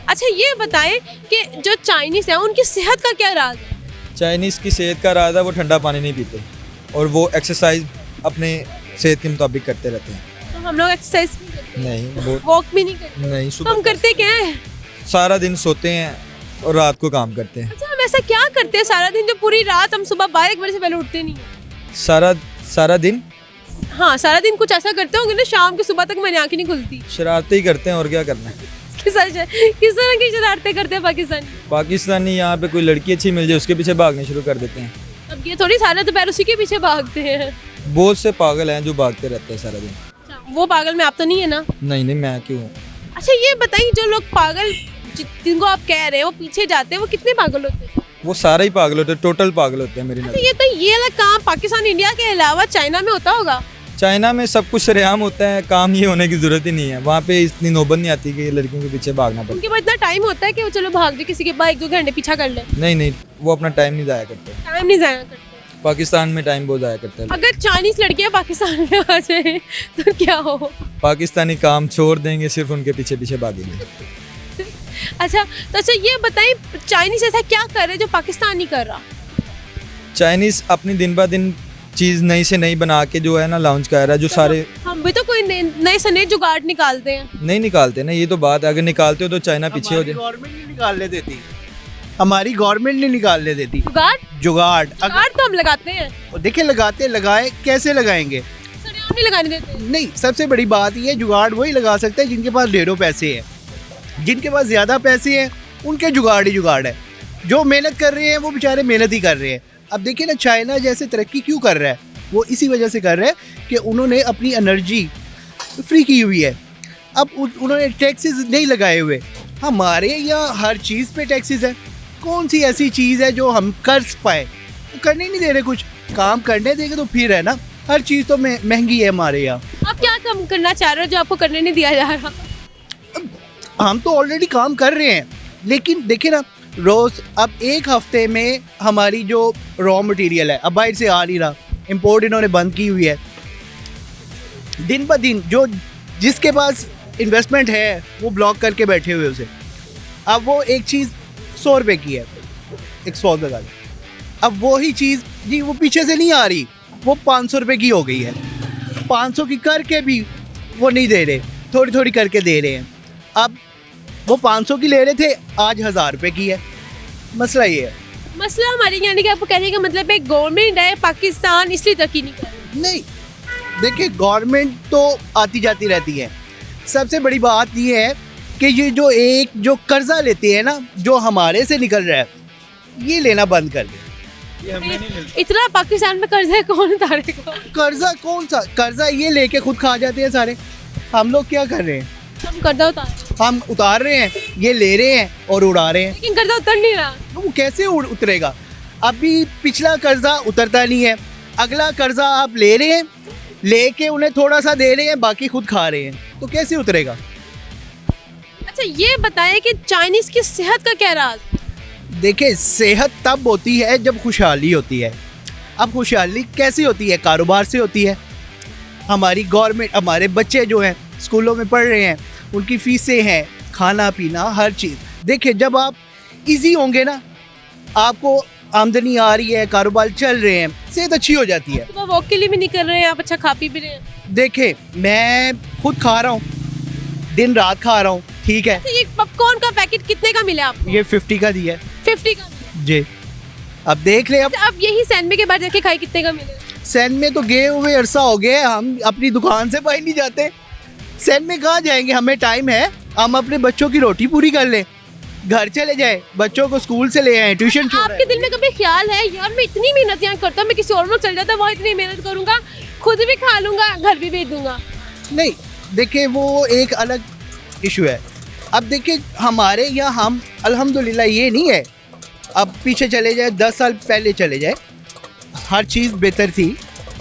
अच्छा, ये बताएं कि जो चाइनीज़ है उनकी सेहत का क्या राज है? चाइनीज़ की सेहत का राज है वो ठंडा पानी नहीं पीते और वो एक्सरसाइज अपने सेहत के मुताबिक करते रहते हैं। तो हम लोग एक्सरसाइज नहीं करते, नहीं, वॉक भी नहीं करते, नहीं, तो हम करते क्या है? सारा दिन सोते हैं और रात को काम करते हैं। अच्छा, हम ऐसा क्या करते हैं सारा दिन जो पूरी रात हम सुबह 12-1 बजे से पहले उठते नहीं हैं? सारा दिन हाँ, सारा दिन कुछ ऐसा करते होंगे ना, शाम के सुबह तक मेरी आंखें नहीं खुलती। शरारतें ही करते हैं और क्या करना है। किस तरह की शरारतें करते हैं पाकिस्तानी यहाँ पे कोई लड़की अच्छी मिल जाए उसके पीछे भागने शुरू कर देते हैं। अब ये थोड़ी सारा दोपहर उसी के पीछे भागते हैं। बहुत से पागल हैं जो भागते रहते हैं सारा दिन। अच्छा, वो पागल में आप तो नहीं है ना? नहीं, मैं क्यों हूँ। अच्छा, ये बताइए जो लोग पागल जिनको आप कह रहे हैं वो पीछे जाते हैं, वो कितने पागल होते हैं? वो सारे ही पागल होते हैं, टोटल पागल होते हैं मेरी नज़र। ये तो ये वाला काम पाकिस्तान इंडिया के अलावा चाइना में होता होगा? चाइना में सब कुछ सरेआम होता है, काम ये होने की जरूरत ही नहीं है। वहाँ पे इतनी नौबत नहीं आती कि लड़कियों के पीछे भागना पड़े। उनके पास इतना टाइम होता है कि वो चलो भाग दे किसी के पास 1-2 घंटे पीछा कर ले? नहीं, वो अपना टाइम नहीं ज़ाया करते। टाइम नहीं जाया करते? पाकिस्तान में टाइम बहुत ज़ाया करते हैं। अगर चाइनीज लड़कियां पाकिस्तान में आ जाए तो क्या हो? पाकिस्तानी काम छोड़ देंगे, सिर्फ उनके पीछे पीछे भागेंगे। अच्छा, तो अच्छा ये बताइए चाइनीज ऐसा क्या कर रहे हैं जो पाकिस्तान नहीं कर रहा? चाइनीज़ अपनी दिन ब दिन चीज़ नई से नई बना के जो है ना लॉन्च कर रहा है, जो सारे हम भी तो कोई नए से नए जुगाड़ निकालते हैं। नहीं निकालते ना, ये तो बात है। अगर निकालते हो तो चाइना पीछे हो जाए। गवर्नमेंट नहीं निकालने देती, हमारी गवर्नमेंट नहीं निकालने देती जुगाड़। तो हम लगाते हैं। देखिए, लगाए कैसे लगाएंगे? सरेआम नहीं लगाने देते। नहीं, सबसे बड़ी बात ये जुगाड़ वही लगा सकते हैं जिनके पास ढेरों पैसे हैं। जिनके पास ज़्यादा पैसे हैं उनके जुगाड़ ही जुगाड़ है। जो मेहनत कर रहे हैं वो बेचारे मेहनत ही कर रहे हैं। अब देखिए ना, चाइना जैसे तरक्की क्यों कर रहा है, वो इसी वजह से कर रहा है कि उन्होंने अपनी एनर्जी फ्री की हुई है। अब उन्होंने टैक्सेस नहीं लगाए हुए। हमारे यहाँ हर चीज़ पे टैक्सेस है। कौन सी ऐसी चीज़ है जो हम कर पाए? तो करने नहीं दे रहे, कुछ काम करने देंगे तो फिर है ना। हर चीज़ तो महंगी है हमारे यहाँ। आप क्या काम करना चाह रहे हो जो आपको करने नहीं दिया जा रहा? हम तो ऑलरेडी काम कर रहे हैं, लेकिन देखिए ना, रोज़ अब एक हफ्ते में हमारी जो रॉ मटेरियल है अब बाहर से आ नहीं रहा, इंपोर्ट इन्होंने बंद की हुई है। दिन ब दिन जो जिसके पास इन्वेस्टमेंट है वो ब्लॉक करके बैठे हुए उसे। अब वो एक चीज़ 100 रुपये की है, 100 लगा लो। अब वही चीज़ जी वो पीछे से नहीं आ रही, वो 500 रुपये की हो गई है। 500 की करके भी वो नहीं दे रहे, थोड़ी थोड़ी करके दे रहे हैं। अब वो 500 की ले रहे थे, आज 1000 रुपये की है। मसला ये है। मसला हमारे यानी कि आपको कहने का मतलब है गवर्नमेंट है पाकिस्तान इसलिए तरक्की नहीं कर रही? नहीं, देखिए गवर्नमेंट तो आती जाती रहती है। सबसे बड़ी बात ये है कि ये जो कर्जा लेते हैं ना, जो हमारे से निकल रहा है, ये लेना बंद कर दे। इतना पाकिस्तान में कर्जा है, कौन उतारेगा? कर्जा कौन सा? कर्जा ये लेके खुद खा जाते हैं सारे। हम लोग क्या कर रहे हैं? हम कर्जा हम उतार रहे हैं, ये ले रहे हैं और उड़ा रहे हैं। लेकिन कर्जा उतर नहीं रहा। वो कैसे उतरेगा? अभी पिछला कर्जा उतरता नहीं है, अगला कर्जा आप ले रहे हैं, लेके उन्हें थोड़ा सा दे रहे हैं, बाकी खुद खा रहे हैं, तो कैसे उतरेगा? अच्छा ये बताएं कि चाइनीज की सेहत का क्या राज? देखिए, सेहत तब होती है जब खुशहाली होती है। अब खुशहाली कैसे होती है? कारोबार से होती है। हमारी गवर्नमेंट, हमारे बच्चे जो हैं स्कूलों में पढ़ रहे हैं, उनकी फीसें हैं, खाना पीना हर चीज़। देखिए, जब आप इजी होंगे ना, आपको आमदनी आ रही है, कारोबार चल रहे हैं, सेहत अच्छी हो जाती है। सुबह वॉक के लिए भी निकल रहे हैं आप, अच्छा खा पी भी रहे हैं। देखिए, मैं खुद खा रहा हूँ, दिन रात खा रहा हूँ, ठीक है। अच्छा, ये पॉपकॉर्न का पैकेट कितने का मिला आपको? ये 50 का दिया है। 50 का? जी। अब देख ले। अब यही सैनमे के बाद जाके खाई कितने का मिले? सैन में तो गए हुए अरसा हो गया, हम अपनी दुकान से बाहर नहीं जाते। सैन में कहाँ जाएंगे? हमें टाइम है, हम अपने बच्चों की रोटी पूरी कर लें, घर चले जाए, बच्चों को स्कूल से ले आए, ट्यूशन छोड़ आए। आपके दिल में कभी ख्याल है यार मैं इतनी मेहनत यहाँ करता हूँ, मैं किसी और में चल जाता, वहाँ इतनी मेहनत करूंगा, खुद भी खा लूंगा, घर भी भेज दूंगा? नहीं, देखिए वो एक अलग इशू है। अब देखिए, हमारे यहाँ हम अल्हम्दुलिल्लाह ये नहीं है। अब पीछे चले जाए, 10 साल पहले चले जाए, हर चीज़ बेहतर थी।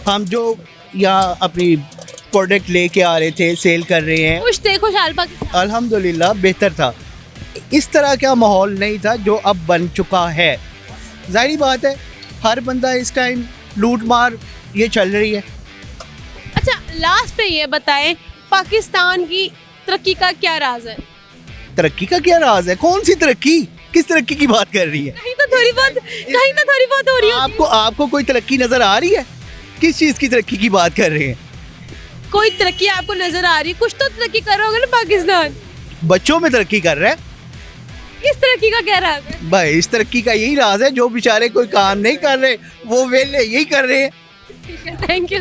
हम जो यहाँ अपनी प्रोडक्ट लेके आ रहे थे, सेल कर रहे हैं, खुश थे, खुशहाल पाकिस्तान। अल्हम्दुलिल्लाह बेहतर था। इस तरह का माहौल नहीं था जो अब बन चुका है। जाहिर बात है, हर बंदा इस टाइम लूट मार ये चल रही है। अच्छा लास्ट पे ये बताएं, पाकिस्तान की तरक्की का क्या राज है? तरक्की का क्या राज है? कौन सी तरक्की? किस तरक्की की बात कर रही है? कहीं तो थोड़ी बहुत हो रही है। आपको कोई तरक्की नजर आ रही है? किस चीज की तरक्की की बात कर रहे हैं? कोई तरक्की आपको नजर आ रही है? कुछ तो तरक्की कर रहा होगा ना पाकिस्तान। बच्चों में तरक्की कर रहा है। किस तरक्की का क्या राज है? भाई, इस तरक्की का यही राज है, जो बेचारे कोई काम नहीं कर रहे, वो वेले यही कर रहे हैं। Thank you.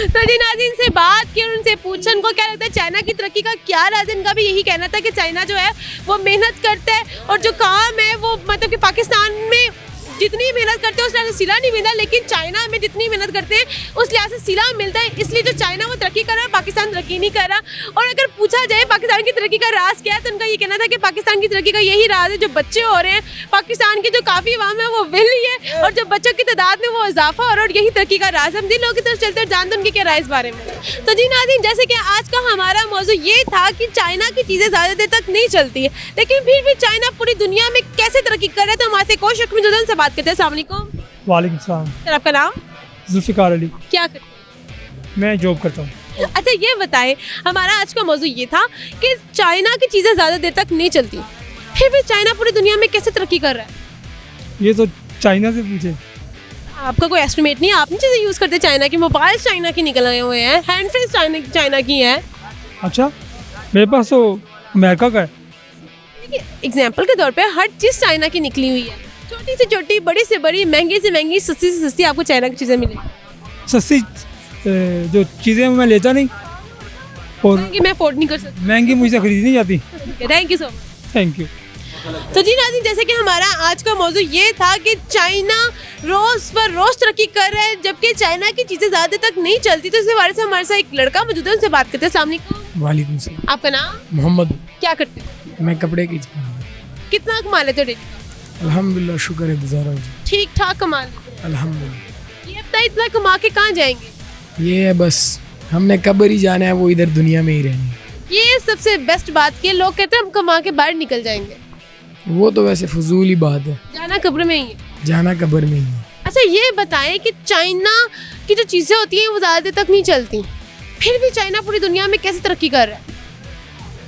तो जी नाज़रीन से बात की और उनसे पूछा उनको क्या लगता है चाइना की तरक्की का क्या राज है। इनका भी यही कहना था कि चाइना जो है वो मेहनत करता है और जो काम है वो मतलब कि पाकिस्तान में जितनी मेहनत करते हैं उस लिहाज से सिला नहीं मिलता, लेकिन चाइना में जितनी मेहनत करते हैं उस लिहाज से सिला मिलता है। इसलिए जो चाइना वो तरक्की कर रहा है, पाकिस्तान तरक्की नहीं कर रहा। और अगर पूछा जाए पाकिस्तान की तरक्की का राज क्या है, तो उनका ये कहना था कि पाकिस्तान की तरक्की का यही राज है, जो बच्चे हो रहे हैं, पाकिस्तान की जो काफ़ी अवाम है वो वेली है और जो बच्चों की तादाद में वो इजाफा हो रहा है और यही तरक्की का राज। हम जिन लोगों की तरफ चलते और जानते उनकी क्या राय इस बारे में। तो जी नाज़रीन, जैसे कि आज का हमारा मौजू ये था कि चाइना की चीज़ें ज़्यादा देर तक नहीं चलती है, लेकिन फिर भी चाइना पूरी दुनिया में कैसे तरक्की कर रहा है, तो हमारे से कोशिश में जो उनसे बात करते हैं। अस्सलाम वालेकुम। वालेकुम सलाम। सर आपका नाम? जुल्फ़िकार अली। क्या करते हैं? मैं जॉब करता हूँ। अच्छा ये बताएं, हमारा आज का मौजू ये था कि चाइना की चीज़ें ज़्यादा देर तक नहीं चलती, फिर भी चाइना पूरी दुनिया में कैसे तरक्की कर रहा है? ये तो चाइना से पूछे। आपका कोई एस्टिमेट नहीं है? आपने चीज़ें यूज़ करते चाइना की, मोबाइल चाइना की निकल आए हुए हैं, हैंड फ्री चाइना की है। अच्छा, मेरे पास तो अमेरिका का है। एग्जाम्पल के तौर पे हर चीज़ चाइना की निकली हुई है, छोटी से छोटी, बड़ी से बड़ी, महंगी से महंगी, सस्ती से सस्ती आपको चाइना की चीज़ें मिलेंगी। सस्ती जो चीज़ें मैं लेता नहीं और महंगी मैं अफोर्ड नहीं कर सकती, महंगी मुझसे खरीदी नहीं जाती। Thank you so much. Thank you. तो जी नाज़रीन, जैसे कि हमारा आज का मौजू ये था कि चाइना रोज़ पर रोज़ तरक्की कर रहा है, जबकि चाइना की चीज़ें ज़्यादा तक नहीं चलती। तो इस बारे से हमारे साथ एक लड़का मौजूद है, उनसे बात करते हैं। अस्सलाम वालेकुम। वालेकुम सलाम। आपका नाम? मोहम्मद। क्या करते हैं? मैं कपड़े की। कितना कमा लेते हो डेली? अल्हम्दुलिल्लाह, शुक्र है, गुजारा हूँ। ठीक ठाक कमा लेते हो? अल्हम्दुलिल्लाह। ये बताइए, इतना कमा के कहाँ जाएंगे? ये है बस, हमने कब्र ही जाना है, वो इधर दुनिया में ही रहनी है। ये सबसे बेस्ट बात की, लोग कहते हैं हम कमा के बाहर निकल जाएंगे, वो तो वैसे फजूल ही बात है, जाना कब्र में ही है। जाना कब्र में ही है। अच्छा ये बताएं कि चाइना की जो चीज़ें होती हैं वो ज़्यादा देर तक नहीं चलती, फिर भी चाइना पूरी दुनिया में कैसे तरक्की कर रहा है?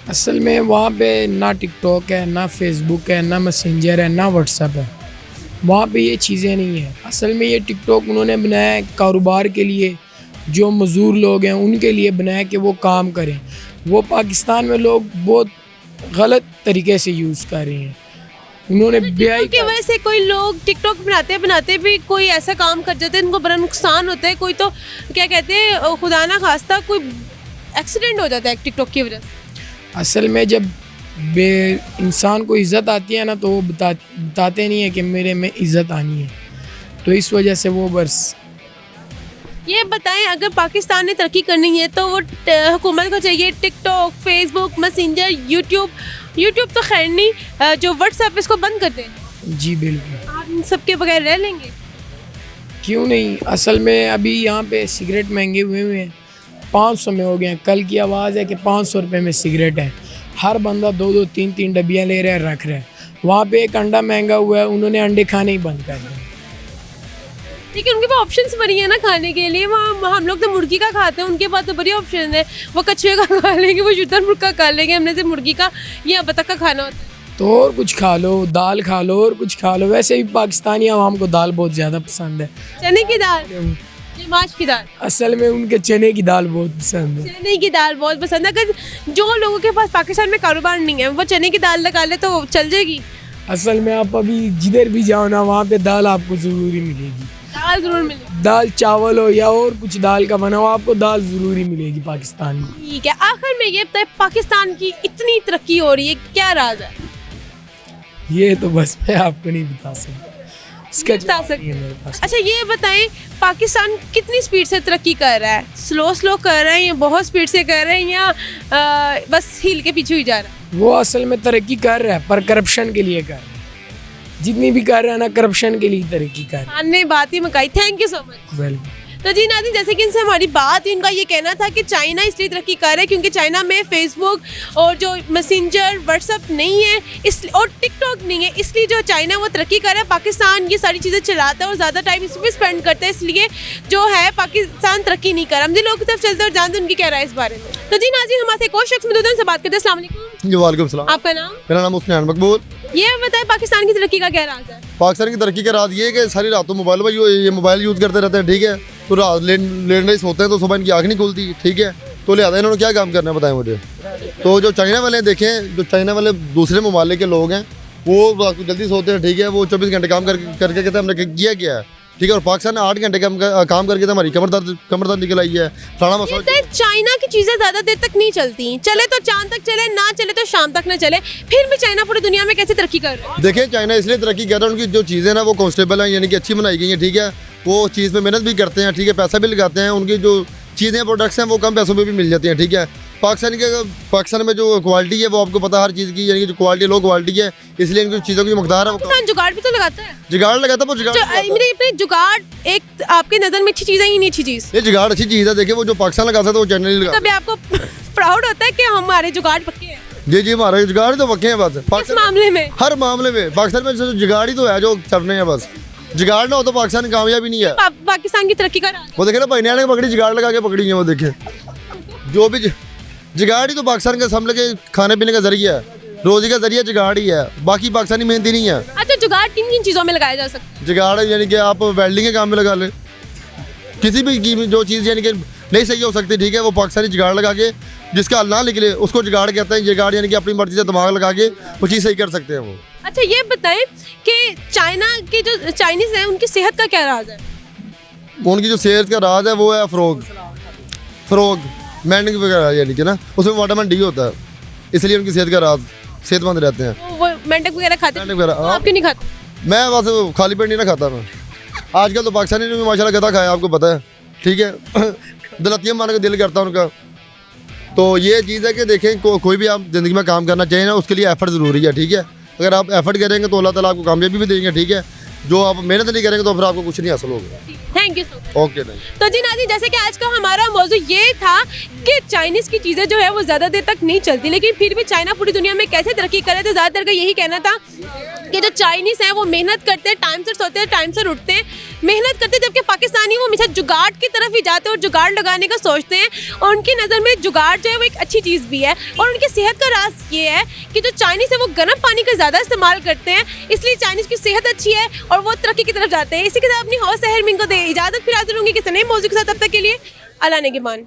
असल में वहाँ पे ना टिकटॉक है, ना फेसबुक है, ना मैसेंजर है, ना व्हाट्सएप है। वहाँ पे ये चीज़ें नहीं है। असल में ये टिकटॉक उन्होंने बनाया है कारोबार के लिए, जो मज़दूर लोग हैं उनके लिए बनाया कि वो काम करें। वो पाकिस्तान में लोग बहुत गलत तरीके से यूज़ कर रहे हैं। उन्होंने टिकटॉक की वजह से कोई लोग टिकटॉक बनाते भी कोई ऐसा काम कर जाते हैं इनको बड़ा नुकसान होता है। कोई तो क्या कहते हैं, खुदा ना खास्ता कोई एक्सीडेंट हो जाता है टिकटॉक की वजह से। असल में जब बे इंसान को इज़्ज़त आती है ना तो वो बताते नहीं है कि मेरे में इज़्ज़त आनी है, तो इस वजह से वो बस। ये बताएं, अगर पाकिस्तान ने तरक्की करनी है तो वो हुकूमत को चाहिए टिकटॉक, फेसबुक, मैसेंजर, यूट्यूब तो खैर नहीं, जो व्हाट्सएप इसको बंद कर दें। जी बिल्कुल। आप इन सब के बगैर रह लेंगे? क्यों नहीं, असल में अभी यहाँ पे सिगरेट महंगे हुए हैं, 500 में हो गए हैं। कल की आवाज़ है कि 500 रुपये में सिगरेट है, हर बंदा 2-2, 3-3 डब्बियाँ ले रहा है, रख रहा है। वहाँ पे एक अंडा महंगा हुआ है, उन्होंने अंडे खाने ही बंद कर दिए। लेकिन उनके पास ऑप्शंस बड़ी है ना खाने के लिए। वहाँ हम लोग तो मुर्गी का खाते हैं, उनके पास तो बड़ी ऑप्शन है। वो कछुए का खा लेंगे, वो शुतुरमुर्ग का खा लेंगे, हमने से मुर्गी का या बतख का खाना होता है। तो और कुछ खा लो, दाल खा लो और कुछ खा लो। वैसे भी पाकिस्तानी आवाम को दाल बहुत ज़्यादा पसंद है। चने की दाल, ये माश की दाल, असल में उनके चने की दाल बहुत पसंद है। चने की दाल बहुत पसंद है। अगर जो लोगों के पास पाकिस्तान में कारोबार नहीं है वो चने की दाल लगा ले तो चल जाएगी। असल में आप अभी जिधर भी जाओ ना, वहाँ पे दाल आपको ज़रूरी मिलेगी। दाल जरूर मिलेगी, दाल चावल हो या और कुछ दाल का बना हो, आपको दाल ज़रूरी मिलेगी पाकिस्तान में। ठीक है। आखिर में ये बताए, पाकिस्तान की इतनी तरक्की हो रही है, क्या राज है? ये तो बस मैं आपको नहीं बता सकता, इसका बता जवाब सकते नहीं है मेरे पास। अच्छा ये बताएं, पाकिस्तान कितनी स्पीड से तरक्की कर रहा है? स्लो कर रहे हैं या बहुत स्पीड से कर रहे हैं या बस हिल के पीछे ही जा रहा है? वो असल में तरक्की कर रहा है पर करप्शन के लिए कर रहा है। जितनी भी कर रहा है ना, करप्शन के लिए तरक्की कर रहा ने बात ही मुकाई। Thank you so much. है। वेलकम। तो जी नाज़रीन, जैसे कि इनसे हमारी बात हुई, इनका ये कहना था कि चाइना इसलिए तरक्की कर रहा है क्योंकि चाइना में फेसबुक और जो मैसेंजर, व्हाट्सएप नहीं है, इस और टिकटॉक नहीं है, इसलिए जो चाइना है वो तरक्की कर रहा है। पाकिस्तान ये सारी चीज़ें चलाता है और ज़्यादा टाइम इस पर स्पेंड करता है, इसलिए जो है पाकिस्तान तरक्की नहीं कर रहा। हम जी लोगों की तरफ चलते और जानते उनकी क्या राय इस बारे में। तो जी नाज़रीन, हमारे एक और शख्स मौजूद है, उनसे बात करते हैं। अस्सलाम वालेकुम। जी वालेकुम सलाम। आपका नाम? मेरा नाम उस्मान मकबूल। ये बताए, पाकिस्तान की तरक्की का क्या राज है? पाकिस्तान की तरक्की का राज ये है कि सारी रातों मोबाइल पर ये मोबाइल यूज़ करते रहते हैं, ठीक है। तो रात लेट नाइट सोते हैं तो सुबह इनकी आँख नहीं खुलती, ठीक है। तो लिहाजा इन्होंने क्या काम करना है बताएं मुझे। तो जो चाइना वाले देखें, जो चाइना वाले दूसरे ममालिक के लोग हैं, वो रात को जल्दी सोते हैं, ठीक है। वो 24 घंटे काम करके कहते हैं हमने किया क्या है, ठीक है। और पाकिस्तान ने 8 घंटे काम करके तो हमारी कमर दर्द निकल आई है, फलाना मसला। चाइना की चीजें ज्यादा देर तक नहीं चलती, चले तो चांद तक चले, ना चले तो शाम तक ना चले, फिर भी चाइना पूरी दुनिया में कैसे तरक्की कर रहा है? देखिए चाइना इसलिए तरक्की कर रहा है, उनकी जो चीज़ें ना वो कॉन्स्टेबल हैं, यानी कि अच्छी बनाई गई हैं, ठीक है। वो चीज़ पे मेहनत भी करते हैं, ठीक है, पैसा भी लगाते हैं। उनकी जो चीज़ें प्रोडक्ट्स हैं वो कम पैसों में भी मिल जाती हैं, ठीक है। पाकिस्तान में जो क्वालिटी है वो आपको पता है हर चीज़ की, यानी कि जो क्वालिटी लो क्वालिटी है, इसलिए इनकी चीज़ों की मकदार है वो जुगाड़ भी तो लगाता है। जुगाड़ लगाता है वो जुगाड़ जुगाड़ एक आपके नजर में अच्छी चीज है या नहीं अच्छी चीज? ये जुगाड़ अच्छी चीज़ है। देखिए वो जो पाकिस्तान लगाता है वो चाइना नहीं लगाता। तभी आपको प्राउड होता है कि हमारे जुगाड़ पक्के हैं। जी हमारे जुगाड़ तो पक्के हैं बस। इस मामले में हर मामले में पाकिस्तान में जुगाड़ ही तो है जो चलने हैं बस। जुगाड़ ना हो तो पाकिस्तान कामयाबी नहीं है। पाकिस्तान की तरक्की का राज वो देखे ना भाईनिया ने पकड़ी, जुगाड़ लगा के पकड़ी है वो। देखे जो भी जुगाड़ ही तो पाकिस्तान के समझ के खाने पीने का जरिया है, रोजी का जरिया जुगाड़ ही है, बाकी पाकिस्तानी मेहनती नहीं है। अच्छा, जुगाड़ किन किन चीज़ों में लगाया जा सकता है? जुगाड़ यानी कि आप वेल्डिंग के काम में लगा लें, किसी भी जो चीज़ यानी कि नहीं सही हो सकती, ठीक है, वो पाकिस्तानी जुगाड़ लगा के जिसका हल ना निकले उसको जुगाड़ कहते हैं। जुगाड़ यानी कि अपनी मर्जी से दिमाग लगा के वो चीज़ सही कर सकते हैं वो। अच्छा ये बताएं कि चाइना के जो चाइनीज़ हैं उनकी सेहत का क्या राज है? उनकी जो सेहत का राज है वो है फ़रोग मैंडिंग वगैरह, यानी कि ना उसमें विटामिन डी होता है, इसलिए उनकी सेहत का राज, सेहतमंद रहते हैं। वो मेंढक वगैरह खाते हैं? आप क्यों नहीं खाते? मैं बस खाली पेट नहीं ना खाता मैं। आजकल तो पाकिस्तानी ने भी माशाल्लाह गधा खाया, आपको पता है, ठीक है। दलतिया मारने का दिल करता है उनका। तो ये चीज़ है कि देखें कोई भी आप ज़िंदगी में काम करना चाहिए ना, उसके लिए एफर्ट ज़रूरी है, ठीक है। अगर आप एफर्ट करेंगे तो अल्लाह ताला आपको कामयाबी भी देंगे, ठीक है। जो आप मेहनत नहीं करेंगे तो फिर आपको कुछ नहीं हासिल होगा। Thank you so much. Okay नहीं। तो जी नाज़रीन, जैसे कि आज का हमारा मौजू ये था कि चाइनीज़ की चीज़ें जो है वो ज़्यादा देर तक नहीं चलती, लेकिन फिर भी चाइना पूरी दुनिया में कैसे तरक्की कर रहे थे। ज़्यादातर का यही कहना था कि जो चाइनीज़ हैं वो मेहनत करते हैं, टाइम से सोते हैं, टाइम से उठते हैं, मेहनत करते हैं, जबकि पाकिस्तानी वो हमेशा जुगाड़ की तरफ ही जाते हैं और जुगाड़ लगाने का सोचते हैं। और उनकी नज़र में जुगाड़ जो है वो एक अच्छी चीज़ भी है। और उनकी सेहत का राज ये है कि जो चाइनीज़ है वो गर्म पानी का ज़्यादा इस्तेमाल करते हैं, इसलिए चाइनीज़ की सेहत अच्छी है और वो तरक्की की तरफ जाते हैं। इसी के साथ अपनी हौस सहर मिंग को दे इजाज़त, फिर हाजिर होंगी किसी नए मौजूद के साथ। तब तक के लिए अल्लाह नेगेबान।